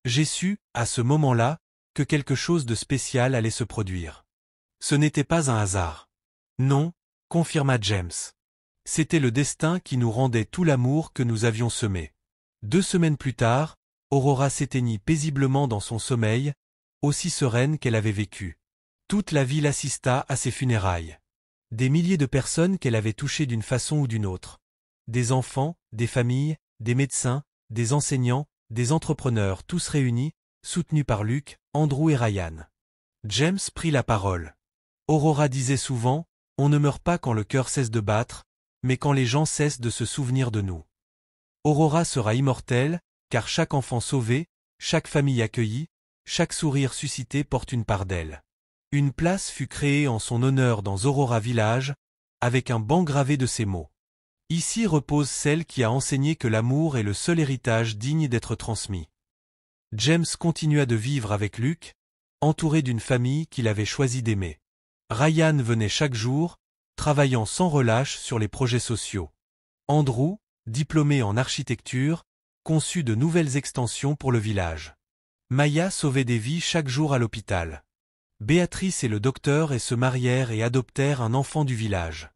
Speaker 1: J'ai su, à ce moment-là, que quelque chose de spécial allait se produire. Ce n'était pas un hasard. Non, confirma James. C'était le destin qui nous rendait tout l'amour que nous avions semé. 2 semaines plus tard, Aurora s'éteignit paisiblement dans son sommeil, aussi sereine qu'elle avait vécu. Toute la ville assista à ses funérailles. Des milliers de personnes qu'elle avait touchées d'une façon ou d'une autre. Des enfants, des familles, des médecins, des enseignants, des entrepreneurs tous réunis, soutenus par Luke, Andrew et Ryan. James prit la parole. Aurora disait souvent, on ne meurt pas quand le cœur cesse de battre, mais quand les gens cessent de se souvenir de nous. Aurora sera immortelle, car chaque enfant sauvé, chaque famille accueillie, chaque sourire suscité porte une part d'elle. Une place fut créée en son honneur dans Aurora Village, avec un banc gravé de ces mots. Ici repose celle qui a enseigné que l'amour est le seul héritage digne d'être transmis. James continua de vivre avec Luke, entouré d'une famille qu'il avait choisi d'aimer. Ryan venait chaque jour, travaillant sans relâche sur les projets sociaux. Andrew, diplômé en architecture, conçut de nouvelles extensions pour le village. Maya sauvait des vies chaque jour à l'hôpital. Béatrice et le docteur se marièrent et adoptèrent un enfant du village.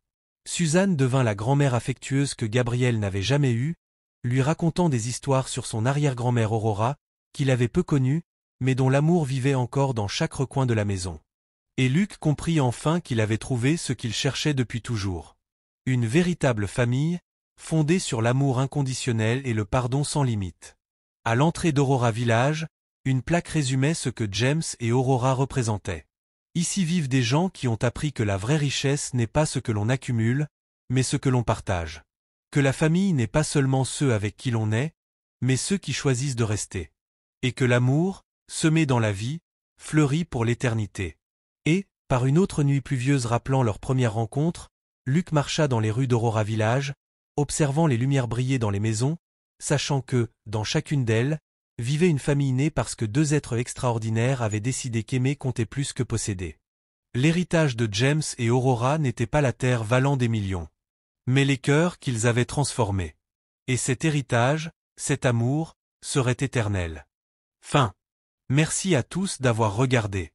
Speaker 1: Suzanne devint la grand-mère affectueuse que Gabriel n'avait jamais eue, lui racontant des histoires sur son arrière-grand-mère Aurora, qu'il avait peu connue, mais dont l'amour vivait encore dans chaque recoin de la maison. Et Luke comprit enfin qu'il avait trouvé ce qu'il cherchait depuis toujours. Une véritable famille, fondée sur l'amour inconditionnel et le pardon sans limite. À l'entrée d'Aurora Village, une plaque résumait ce que James et Aurora représentaient. Ici vivent des gens qui ont appris que la vraie richesse n'est pas ce que l'on accumule, mais ce que l'on partage. Que la famille n'est pas seulement ceux avec qui l'on est, mais ceux qui choisissent de rester. Et que l'amour, semé dans la vie, fleurit pour l'éternité. Et, par une autre nuit pluvieuse rappelant leur première rencontre, Luke marcha dans les rues d'Aurora Village, observant les lumières briller dans les maisons, sachant que, dans chacune d'elles, vivait une famille née parce que 2 êtres extraordinaires avaient décidé qu'aimer comptait plus que posséder. L'héritage de James et Aurora n'était pas la terre valant des millions, mais les cœurs qu'ils avaient transformés. Et cet héritage, cet amour, serait éternel. Fin. Merci à tous d'avoir regardé.